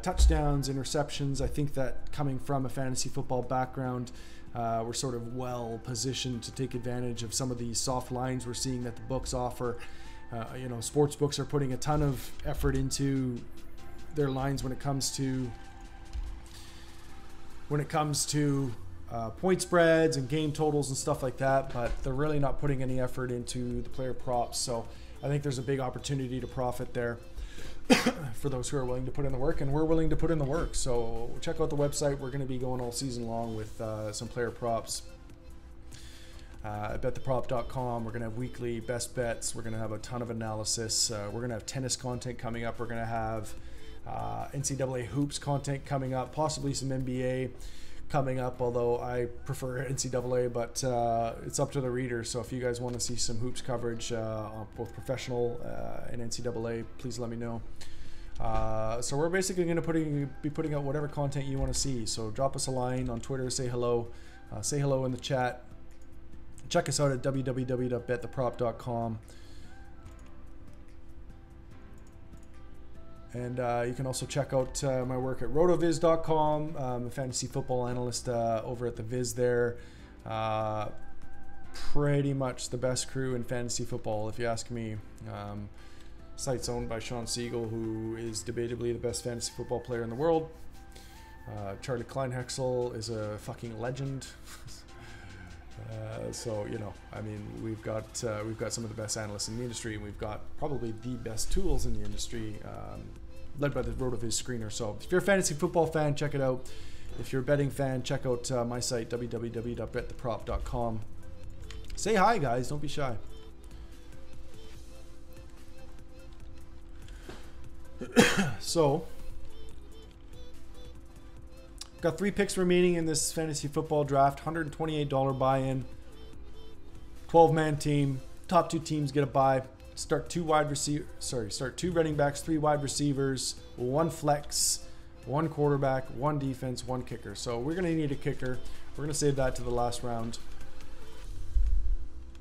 touchdowns, interceptions. I think that coming from a fantasy football background, we're sort of well positioned to take advantage of some of these soft lines we're seeing that the books offer. You know, sports books are putting a ton of effort into their lines when it comes to point spreads and game totals and stuff like that, but they're really not putting any effort into the player props. So I think there's a big opportunity to profit there for those who are willing to put in the work, and we're willing to put in the work. So check out the website. We're going to be going all season long with some player props. bettheprop.com. We're going to have weekly best bets. We're going to have a ton of analysis. We're going to have tennis content coming up. We're going to have NCAA hoops content coming up, possibly some NBA coming up, although I prefer NCAA, but it's up to the reader. So if you guys want to see some hoops coverage on both professional and NCAA, please let me know. So we're basically going to be putting out whatever content you want to see. So drop us a line on Twitter, say hello in the chat. Check us out at www.bettheprop.com. And you can also check out my work at rotoviz.com. I'm a fantasy football analyst over at the Viz there. Pretty much the best crew in fantasy football, if you ask me. Site's owned by Sean Siegel, who is debatably the best fantasy football player in the world. Charlie Kleinhexel is a fucking legend. So, you know, I mean, we've got some of the best analysts in the industry, and we've got probably the best tools in the industry, led by the RotoViz screener. So if you're a fantasy football fan, check it out. If you're a betting fan, check out my site, www.bettheprop.com. Say hi, guys. Don't be shy. So, got 3 picks remaining in this fantasy football draft. $128 buy-in. 12-man team. Top 2 teams get a bye. Start 2 running backs, 3 wide receivers, 1 flex, 1 quarterback, 1 defense, 1 kicker. So we're going to need a kicker. We're going to save that to the last round.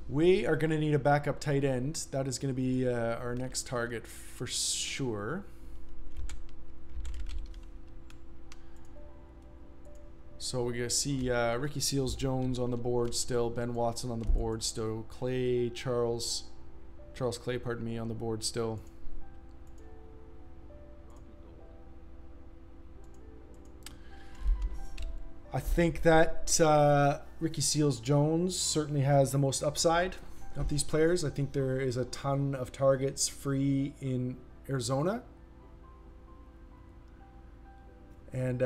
We are going to need a backup tight end. That is going to be our next target for sure. So we're going to see Ricky Seals-Jones on the board still, Ben Watson on the board still, Charles Clay, pardon me, on the board still. I think that Ricky Seals-Jones certainly has the most upside of these players. I think there is a ton of targets free in Arizona. And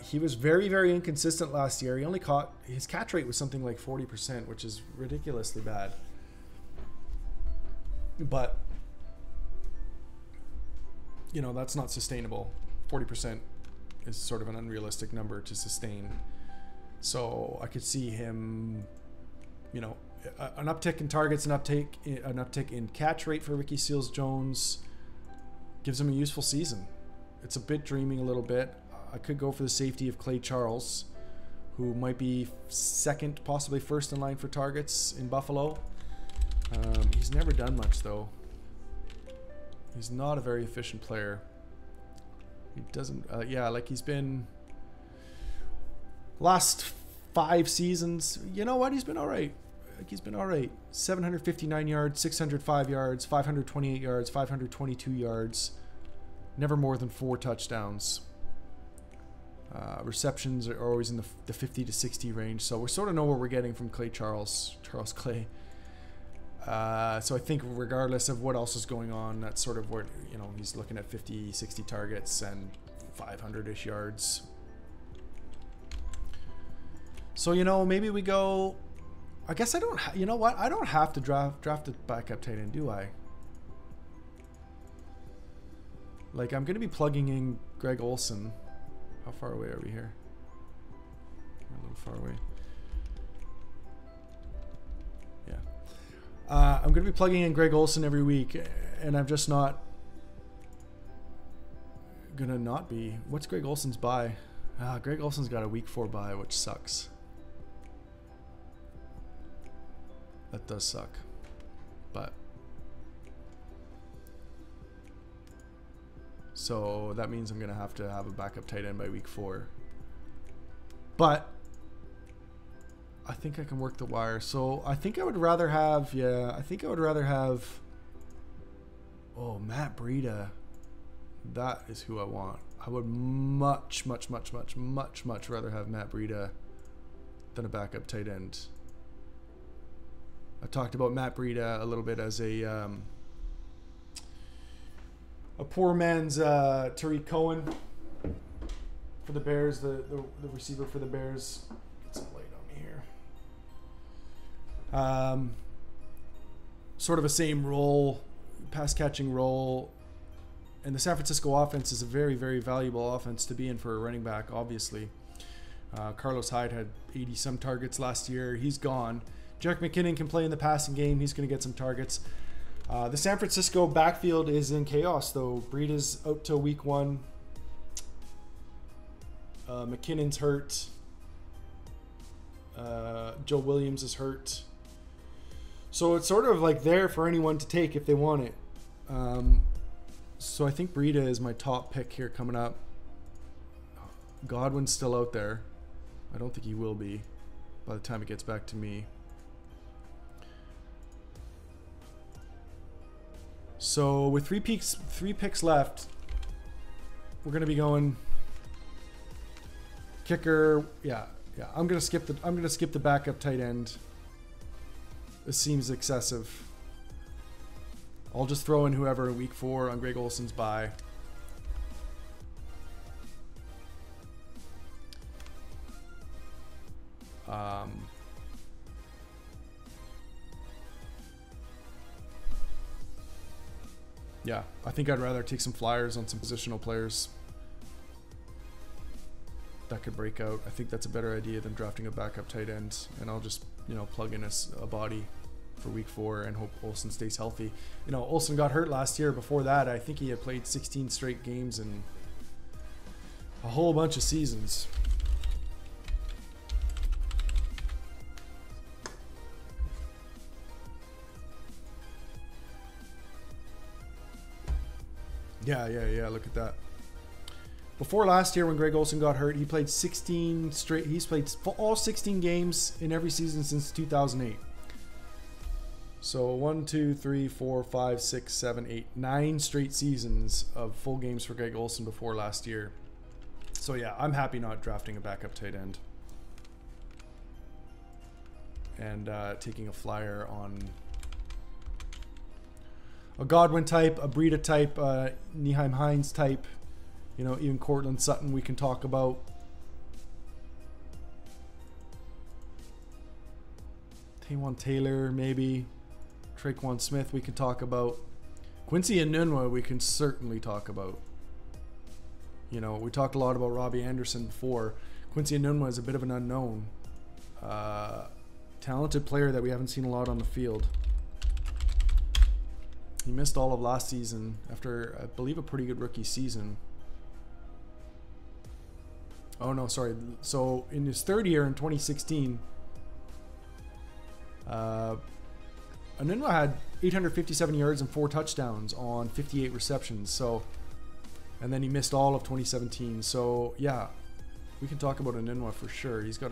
he was very, very inconsistent last year. He only caught, his catch rate was something like 40%, which is ridiculously bad. But, you know, that's not sustainable. 40% is sort of an unrealistic number to sustain. So I could see him, you know, an uptick in targets, an uptick in catch rate for Ricky Seals-Jones. gives him a useful season. It's a bit dreaming a little bit. I could go for the safety of Clay Charles, who might be second, possibly first in line for targets in Buffalo. He's never done much though. He's not a very efficient player. He doesn't, yeah, like he's been last 5 seasons. You know what? He's been all right. Like he's been all right. 759 yards, 605 yards, 528 yards, 522 yards. Never more than 4 touchdowns. Receptions are always in the 50 to 60 range. So we sort of know what we're getting from Charles Clay. So I think regardless of what else is going on, that's sort of where, you know, he's looking at 50, 60 targets and 500-ish yards. So, you know, maybe we go... I guess I don't... You know what? I don't have to draft a backup tight end, do I? Like, I'm going to be plugging in Greg Olsen. How far away are we here? We're a little far away. Yeah. I'm going to be plugging in Greg Olsen every week, and I'm just not going to not be. What's Greg Olsen's bye? Greg Olsen's got a week 4 bye, which sucks. That does suck. But so that means I'm going to have a backup tight end by week 4. But I think I can work the wire. So I think I would rather have, oh, Matt Breida. That is who I want. I would much rather have Matt Breida than a backup tight end. I talked about Matt Breida a little bit as a poor man's Tariq Cohen for the Bears, the receiver for the Bears. Get some light on me here. Sort of a same role, pass catching role. And the San Francisco offense is a very, very valuable offense to be in for a running back, obviously. Carlos Hyde had 80 some targets last year. He's gone. Jerick McKinnon can play in the passing game. He's going to get some targets. The San Francisco backfield is in chaos, though. Breida's out till week 1. McKinnon's hurt. Joe Williams is hurt. So it's sort of like there for anyone to take if they want it. So I think Breida is my top pick here coming up. Godwin's still out there. I don't think he will be by the time it gets back to me. So with three picks left, we're gonna be going kicker. Yeah. I'm gonna skip the backup tight end. This seems excessive. I'll just throw in whoever in week 4 on Greg Olsen's bye. Yeah, I think I'd rather take some flyers on some positional players that could break out. I think that's a better idea than drafting a backup tight end. And I'll just, you know, plug in a body for week 4 and hope Olsen stays healthy. You know, Olsen got hurt last year. Before that, I think he had played 16 straight games and a whole bunch of seasons. Yeah, look at that. Before last year when Greg Olsen got hurt, he played 16 straight. He's played all 16 games in every season since 2008. So 1, 2, 3, 4, 5, 6, 7, 8, 9 straight seasons of full games for Greg Olsen before last year. So yeah, I'm happy not drafting a backup tight end. And taking a flyer on a Godwin type, a Breida type, Nyheim Hines type, you know, even Cortland Sutton we can talk about. Taywan Taylor maybe. Traquan Smith we can talk about. Quincy Enunwa we can certainly talk about. You know, we talked a lot about Robbie Anderson before. Quincy Enunwa is a bit of an unknown. Talented player that we haven't seen a lot on the field. He missed all of last season after, I believe, a pretty good rookie season. Oh no, sorry. So in his third year in 2016, Anunwa had 857 yards and 4 touchdowns on 58 receptions. So, and then he missed all of 2017. So yeah, we can talk about Anunwa for sure. He's got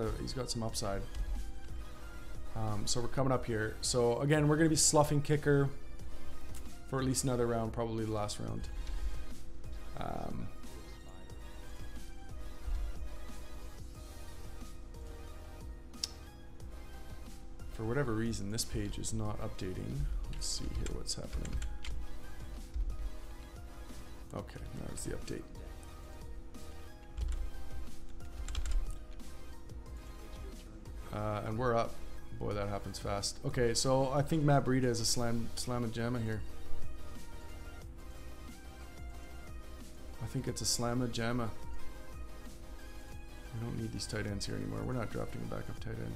some upside. So we're coming up here. So again, we're gonna be sloughing kicker for at least another round, probably the last round. For whatever reason, this page is not updating. Let's see here what's happening. Okay, there's the update. And we're up. Boy, that happens fast. Okay, so I think Matt Breida is a slam-a-jamma here. I think it's a slam-a-jamma. We don't need these tight ends here anymore. We're not drafting a backup tight end.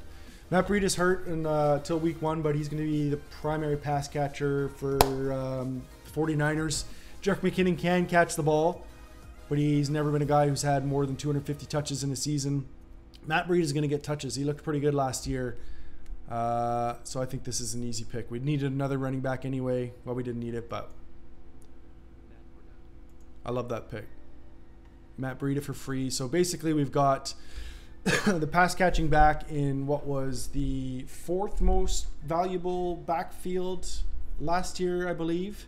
Matt Breida's hurt until week 1, but he's going to be the primary pass catcher for 49ers. Jeff McKinnon can catch the ball, but he's never been a guy who's had more than 250 touches in a season. Matt Breida is going to get touches. He looked pretty good last year. So I think this is an easy pick. We needed another running back anyway. Well, we didn't need it, but I love that pick. Matt Breida for free. So basically we've got the pass catching back in what was the 4th most valuable backfield last year, I believe,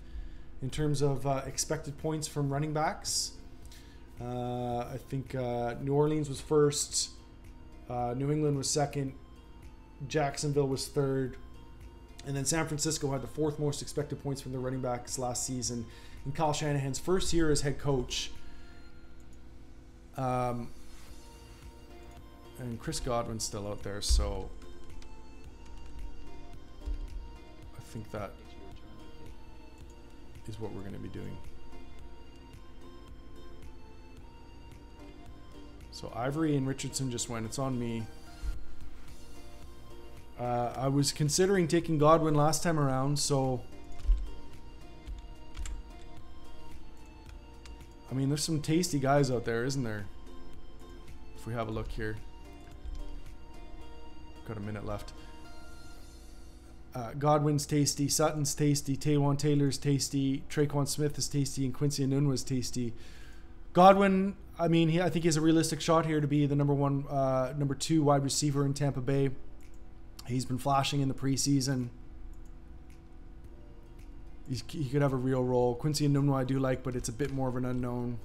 in terms of expected points from running backs. I think New Orleans was 1st, New England was 2nd, Jacksonville was 3rd, and then San Francisco had the 4th most expected points from the running backs last season. In Kyle Shanahan's first year as head coach, and Chris Godwin's still out there, so I think that is what we're going to be doing. So Ivory and Richardson just went. It's on me. I was considering taking Godwin last time around, so I mean, there's some tasty guys out there, isn't there? If we have a look here. Got a minute left. Godwin's tasty, Sutton's tasty, Taywan Taylor's tasty, Traquan Smith is tasty, and Quincy Enunwa's tasty. Godwin, I mean, I think he has a realistic shot here to be the number 2 wide receiver in Tampa Bay. He's been flashing in the preseason. He could have a real role. Quincy Enunwa I do like, but it's a bit more of an unknown.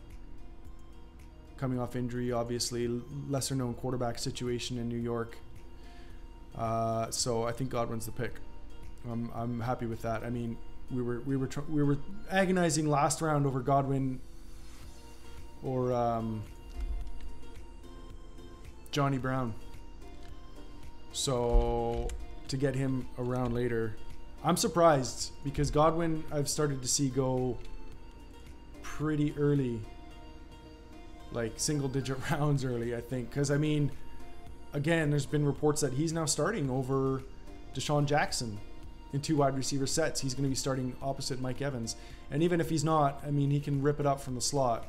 Coming off injury, obviously, lesser known quarterback situation in New York. So I think Godwin's the pick. I'm happy with that. I mean, we were agonizing last round over Godwin or Johnny Brown. So to get him around later, I'm surprised because Godwin I've started to see go pretty early, like single-digit rounds early, I think. Because I mean, again, there's been reports that he's now starting over Deshaun Jackson in 2 wide receiver sets. He's going to be starting opposite Mike Evans. And even if he's not, I mean, he can rip it up from the slot.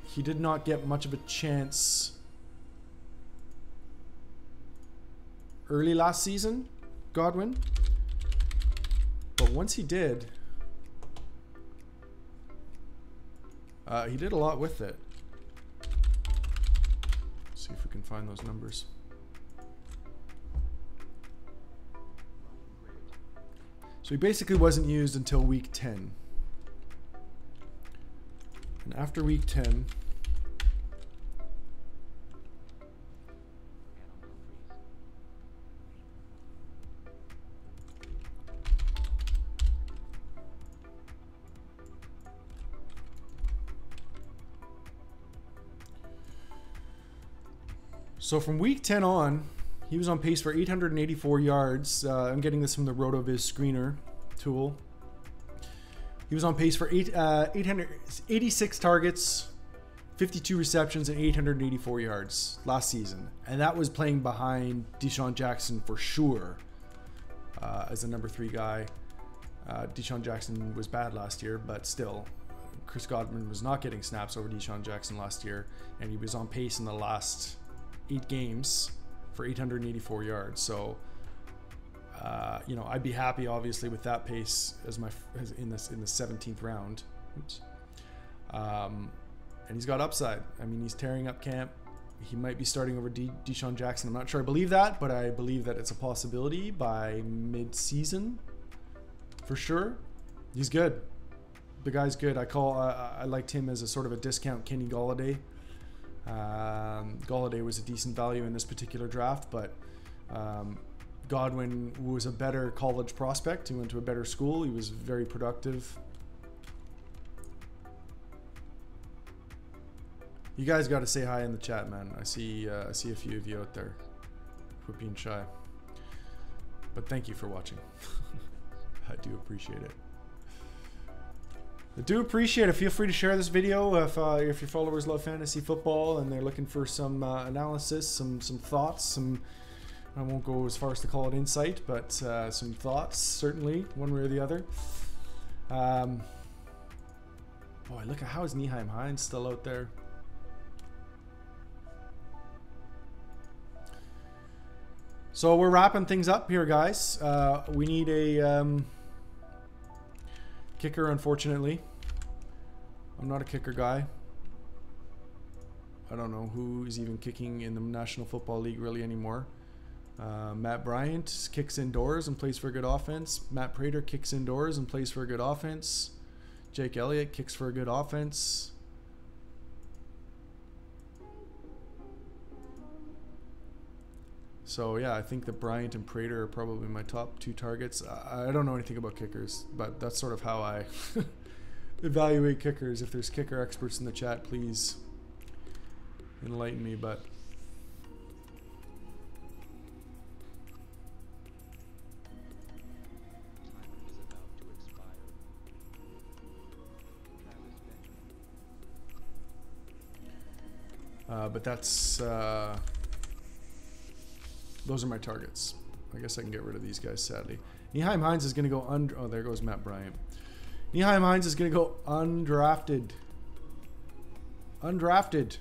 He did not get much of a chance early last season, Godwin. But once he did a lot with it. See if we can find those numbers. So he basically wasn't used until week 10. And after week 10, so from week 10 on, he was on pace for 884 yards. I'm getting this from the RotoViz screener tool. He was on pace for 886 targets, 52 receptions, and 884 yards last season. And that was playing behind Deshaun Jackson for sure. as a number 3 guy. Deshaun Jackson was bad last year, but still, Chris Godwin was not getting snaps over Deshaun Jackson last year, and he was on pace in the last 8 games for 884 yards. So, you know, I'd be happy, obviously, with that pace as in the 17th round. Oops. And he's got upside. I mean, he's tearing up camp. He might be starting over Deshaun Jackson. I'm not sure I believe that, but I believe that it's a possibility by mid-season. For sure. He's good. The guy's good. I liked him as a sort of a discount Kenny Golladay. Golladay was a decent value in this particular draft, but Godwin was a better college prospect. He went to a better school. He was very productive. You guys got to say hi in the chat, man. I see a few of you out there. Quit being shy. But thank you for watching. I do appreciate it. I do appreciate it. Feel free to share this video if your followers love fantasy football and they're looking for some analysis, some thoughts, I won't go as far as to call it insight, but some thoughts, certainly, one way or the other. Boy, look at how is Nyheim Hines still out there. So we're wrapping things up here, guys. We need a kicker, unfortunately. I'm not a kicker guy. I don't know who is even kicking in the National Football League really anymore. Matt Bryant kicks indoors and plays for a good offense. Matt Prater kicks indoors and plays for a good offense. Jake Elliott kicks for a good offense. So yeah, I think that Bryant and Prater are probably my top 2 targets. I don't know anything about kickers, but that's sort of how I evaluate kickers. If there's kicker experts in the chat, please enlighten me. But that's those are my targets. I guess I can get rid of these guys, sadly. Nyheim Hines is going to go under. Oh, there goes Matt Bryant. Nyheim Hines is going to go undrafted. Undrafted.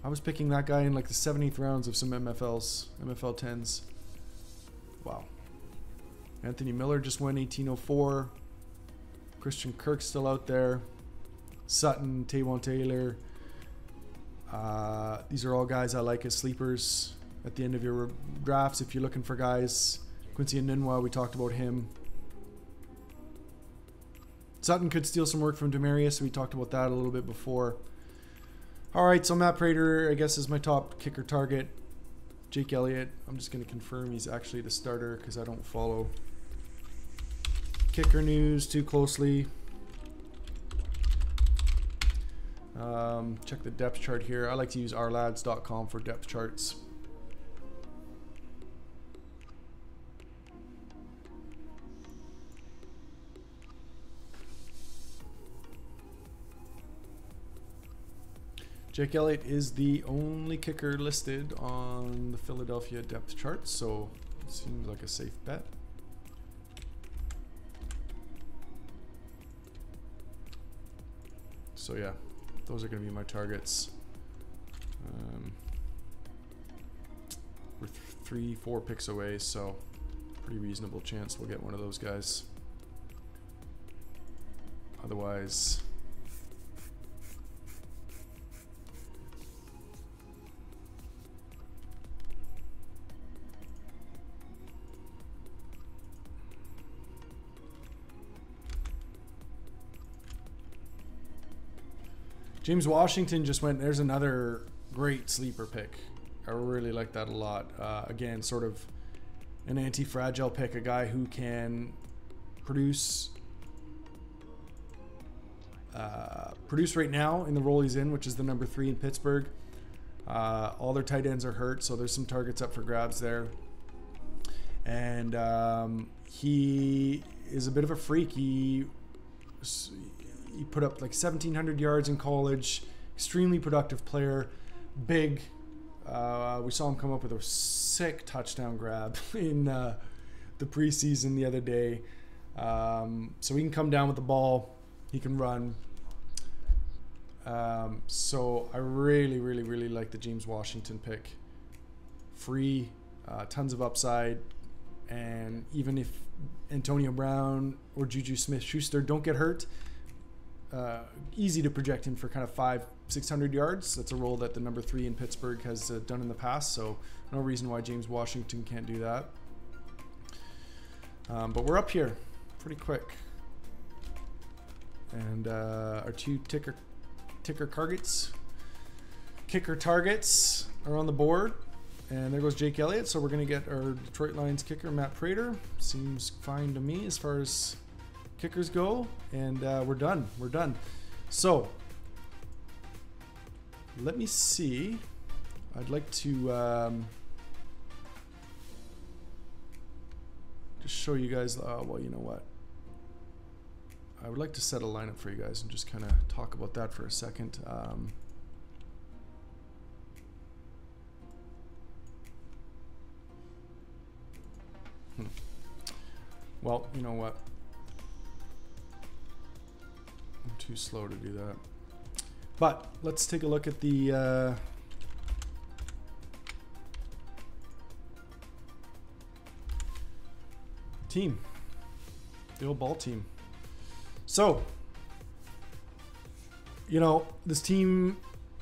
I was picking that guy in like the 17th rounds of some MFLs, MFL 10s. Wow. Anthony Miller just went 1804. Christian Kirk's still out there. Sutton, Taywan Taylor. These are all guys I like as sleepers at the end of your drafts. If you're looking for guys, Quincy Enunwa, we talked about him. Sutton could steal some work from Demarius. We talked about that a little bit before. All right, so Matt Prater, I guess, is my top kicker target. Jake Elliott, I'm just going to confirm he's actually the starter because I don't follow kicker news too closely. Check the depth chart here. I like to use ourlads.com for depth charts. Jake Elliott is the only kicker listed on the Philadelphia depth chart, so it seems like a safe bet. So yeah, those are going to be my targets. We're 3-4 picks away, so pretty reasonable chance we'll get one of those guys. Otherwise, James Washington just went. There's another great sleeper pick. I really like that a lot. Again, sort of an anti-fragile pick, a guy who can produce right now in the role he's in, which is the number 3 in Pittsburgh. All their tight ends are hurt, so there's some targets up for grabs there. And he is a bit of a freak. He put up like 1,700 yards in college. Extremely productive player. Big. We saw him come up with a sick touchdown grab in the preseason the other day. So he can come down with the ball. He can run. So I really, really, really like the James Washington pick. Free, tons of upside. And even if Antonio Brown or Juju Smith-Schuster don't get hurt, easy to project him for kind of 500-600 yards. That's a role that the number 3 in Pittsburgh has done in the past, so no reason why James Washington can't do that. But we're up here pretty quick. And our 2 kicker targets are on the board. And there goes Jake Elliott. So we're going to get our Detroit Lions kicker, Matt Prater. Seems fine to me as far as kickers go. And we're done. We're done. So let me see. I'd like to just show you guys. Well, you know what? I would like to set a lineup for you guys and just kind of talk about that for a second. Well, you know what? I'm too slow to do that. But let's take a look at the team, the old ball team. So, you know, this team,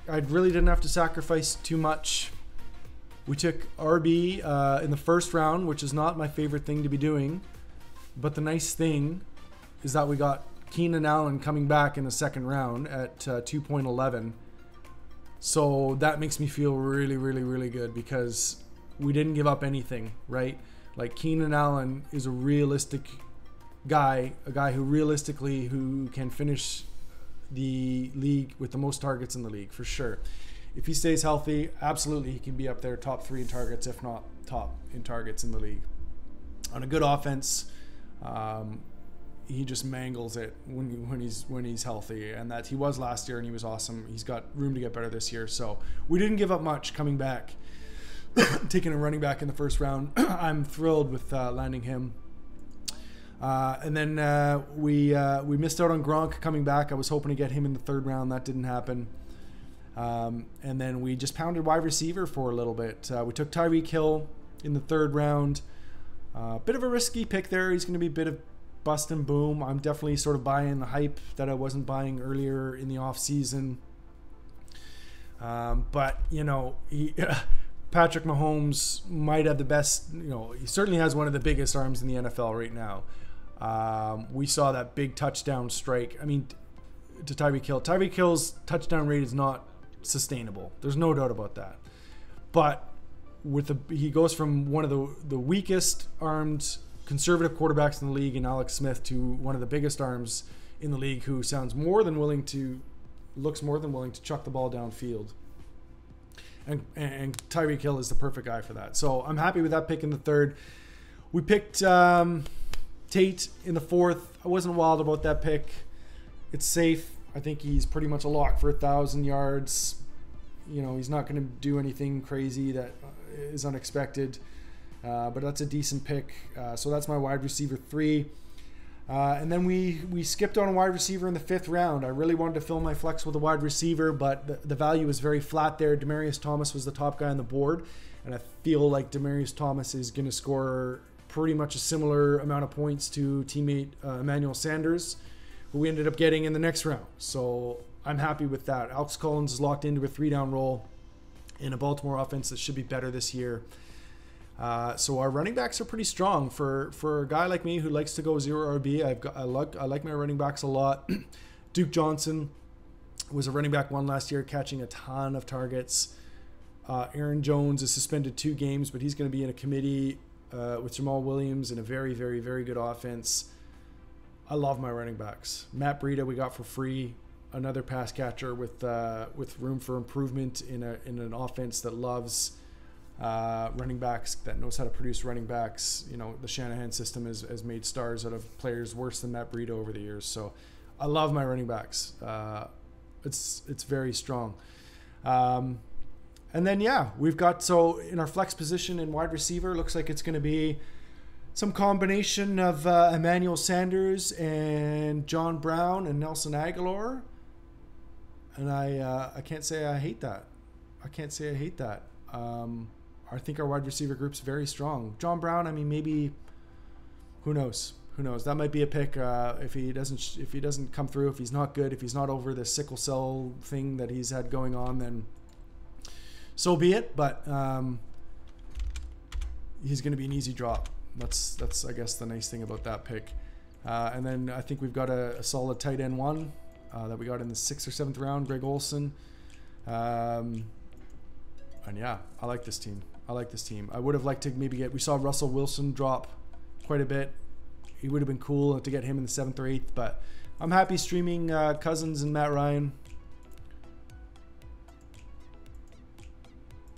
I really didn't have to sacrifice too much. We took RB in the first round, which is not my favorite thing to be doing. But the nice thing is that we got Keenan Allen coming back in the second round at 2.11. So that makes me feel really, really, really good because we didn't give up anything, right? Like Keenan Allen is a realistic guy, a guy who can finish the league with the most targets in the league for sure. If he stays healthy, absolutely he can be up there top 3 in targets, if not top in targets in the league. On a good offense, he just mangles it when he's healthy, and that he was last year and he was awesome. He's got room to get better this year, so we didn't give up much coming back. Taking a running back in the first round, I'm thrilled with landing him. And then we missed out on Gronk coming back. I was hoping to get him in the third round. That didn't happen. And then we just pounded wide receiver for a little bit. We took Tyreek Hill in the third round. Bit of a risky pick there. He's going to be a bit of bust and boom. I'm definitely sort of buying the hype that I wasn't buying earlier in the off season. But, you know, Patrick Mahomes might have the best, you know, he certainly has one of the biggest arms in the NFL right now. We saw that big touchdown strike. I mean, to Tyreek Hill. Tyreek Hill's touchdown rate is not sustainable. There's no doubt about that. But he goes from one of the weakest armed conservative quarterbacks in the league in Alex Smith to one of the biggest arms in the league who looks more than willing to chuck the ball downfield. And Tyreek Hill is the perfect guy for that. So I'm happy with that pick in the third. We picked Tate in the fourth. I wasn't wild about that pick. It's safe. I think he's pretty much a lock for 1,000 yards. You know, he's not going to do anything crazy that is unexpected. But that's a decent pick. So that's my wide receiver 3. And then we skipped on a wide receiver in the 5th round. I really wanted to fill my flex with a wide receiver, but the value was very flat there. Demaryius Thomas was the top guy on the board. And I feel like Demaryius Thomas is going to score pretty much a similar amount of points to teammate Emmanuel Sanders, who we ended up getting in the next round. So I'm happy with that. Alex Collins is locked into a 3-down role in a Baltimore offense that should be better this year. So our running backs are pretty strong for a guy like me who likes to go 0 RB. I like my running backs a lot. Duke Johnson was a running back 1 last year, catching a ton of targets. Aaron Jones is suspended 2 games, but he's going to be in a committee with Jamal Williams in a very, very, very good offense. I love my running backs. Matt Breida we got for free, another pass catcher with room for improvement in an offense that loves running backs, that knows how to produce running backs. You know, the Shanahan system has made stars out of players worse than Matt Breida over the years. So I love my running backs. It's very strong. And then, yeah, we've got, so in our flex position in wide receiver, looks like it's going to be some combination of Emmanuel Sanders and John Brown and Nelson Aguilar. And I can't say I hate that. I can't say I hate that. I think our wide receiver group's very strong. John Brown, I mean, maybe, who knows? Who knows? That might be a pick if he doesn't come through, if he's not good, if he's not over the sickle cell thing that he's had going on, then so be it. But he's going to be an easy drop. That's I guess the nice thing about that pick. And then I think we've got a solid tight end one that we got in the 6th or 7th round, Greg Olsen. And yeah, I like this team. I like this team. I would have liked to maybe we saw Russell Wilson drop quite a bit. He would have been cool to get him in the 7th or 8th, but I'm happy streaming Cousins and Matt Ryan.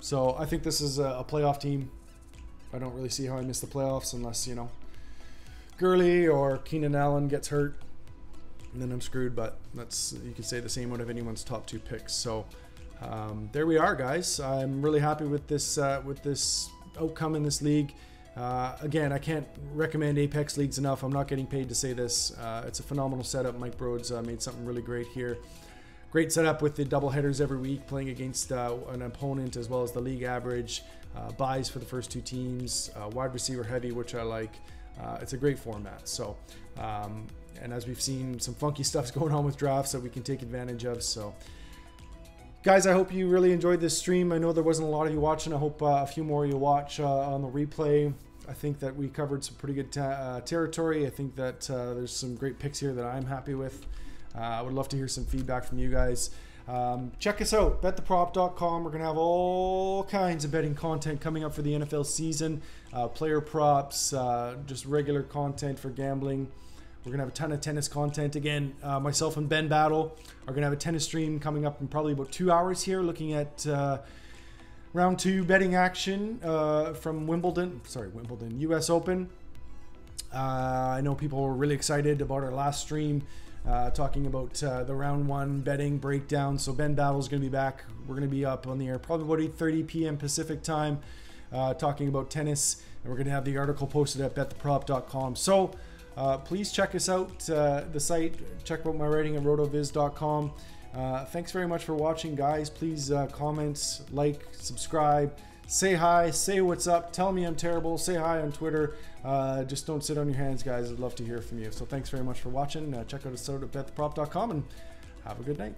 So I think this is a playoff team. I don't really see how I miss the playoffs unless, you know, Gurley or Keenan Allen gets hurt, and then I'm screwed. But you could say the same out of anyone's top 2 picks. So there we are, guys. I'm really happy with this outcome in this league. Again, I can't recommend Apex Leagues enough. I'm not getting paid to say this. It's a phenomenal setup. Mike Broads made something really great here. Great setup with the double headers every week, playing against an opponent as well as the league average. Buys for the first 2 teams. Wide receiver heavy, which I like. It's a great format. So, and as we've seen, some funky stuff's going on with drafts that we can take advantage of. So, guys, I hope you really enjoyed this stream. I know there wasn't a lot of you watching. I hope a few more of you watch on the replay. I think that we covered some pretty good territory. I think that there's some great picks here that I'm happy with. I would love to hear some feedback from you guys. Check us out, bettheprop.com. We're going to have all kinds of betting content coming up for the NFL season. Player props, just regular content for gambling. We're going to have a ton of tennis content. Again, myself and Ben Battle are going to have a tennis stream coming up in probably about 2 hours here, looking at round 2 betting action from Wimbledon, US Open. I know people were really excited about our last stream, talking about the round 1 betting breakdown. So Ben Battle is going to be back. We're going to be up on the air probably about 8:30 p.m. Pacific time, talking about tennis. And we're going to have the article posted at bettheprop.com. So please check us out, the site. Check out my writing at rotoviz.com. Thanks very much for watching, guys. Please comment, like, subscribe, say hi, say what's up, tell me I'm terrible, say hi on Twitter. Just don't sit on your hands, guys. I'd love to hear from you. So thanks very much for watching. Check out us out at bettheprop.com and have a good night.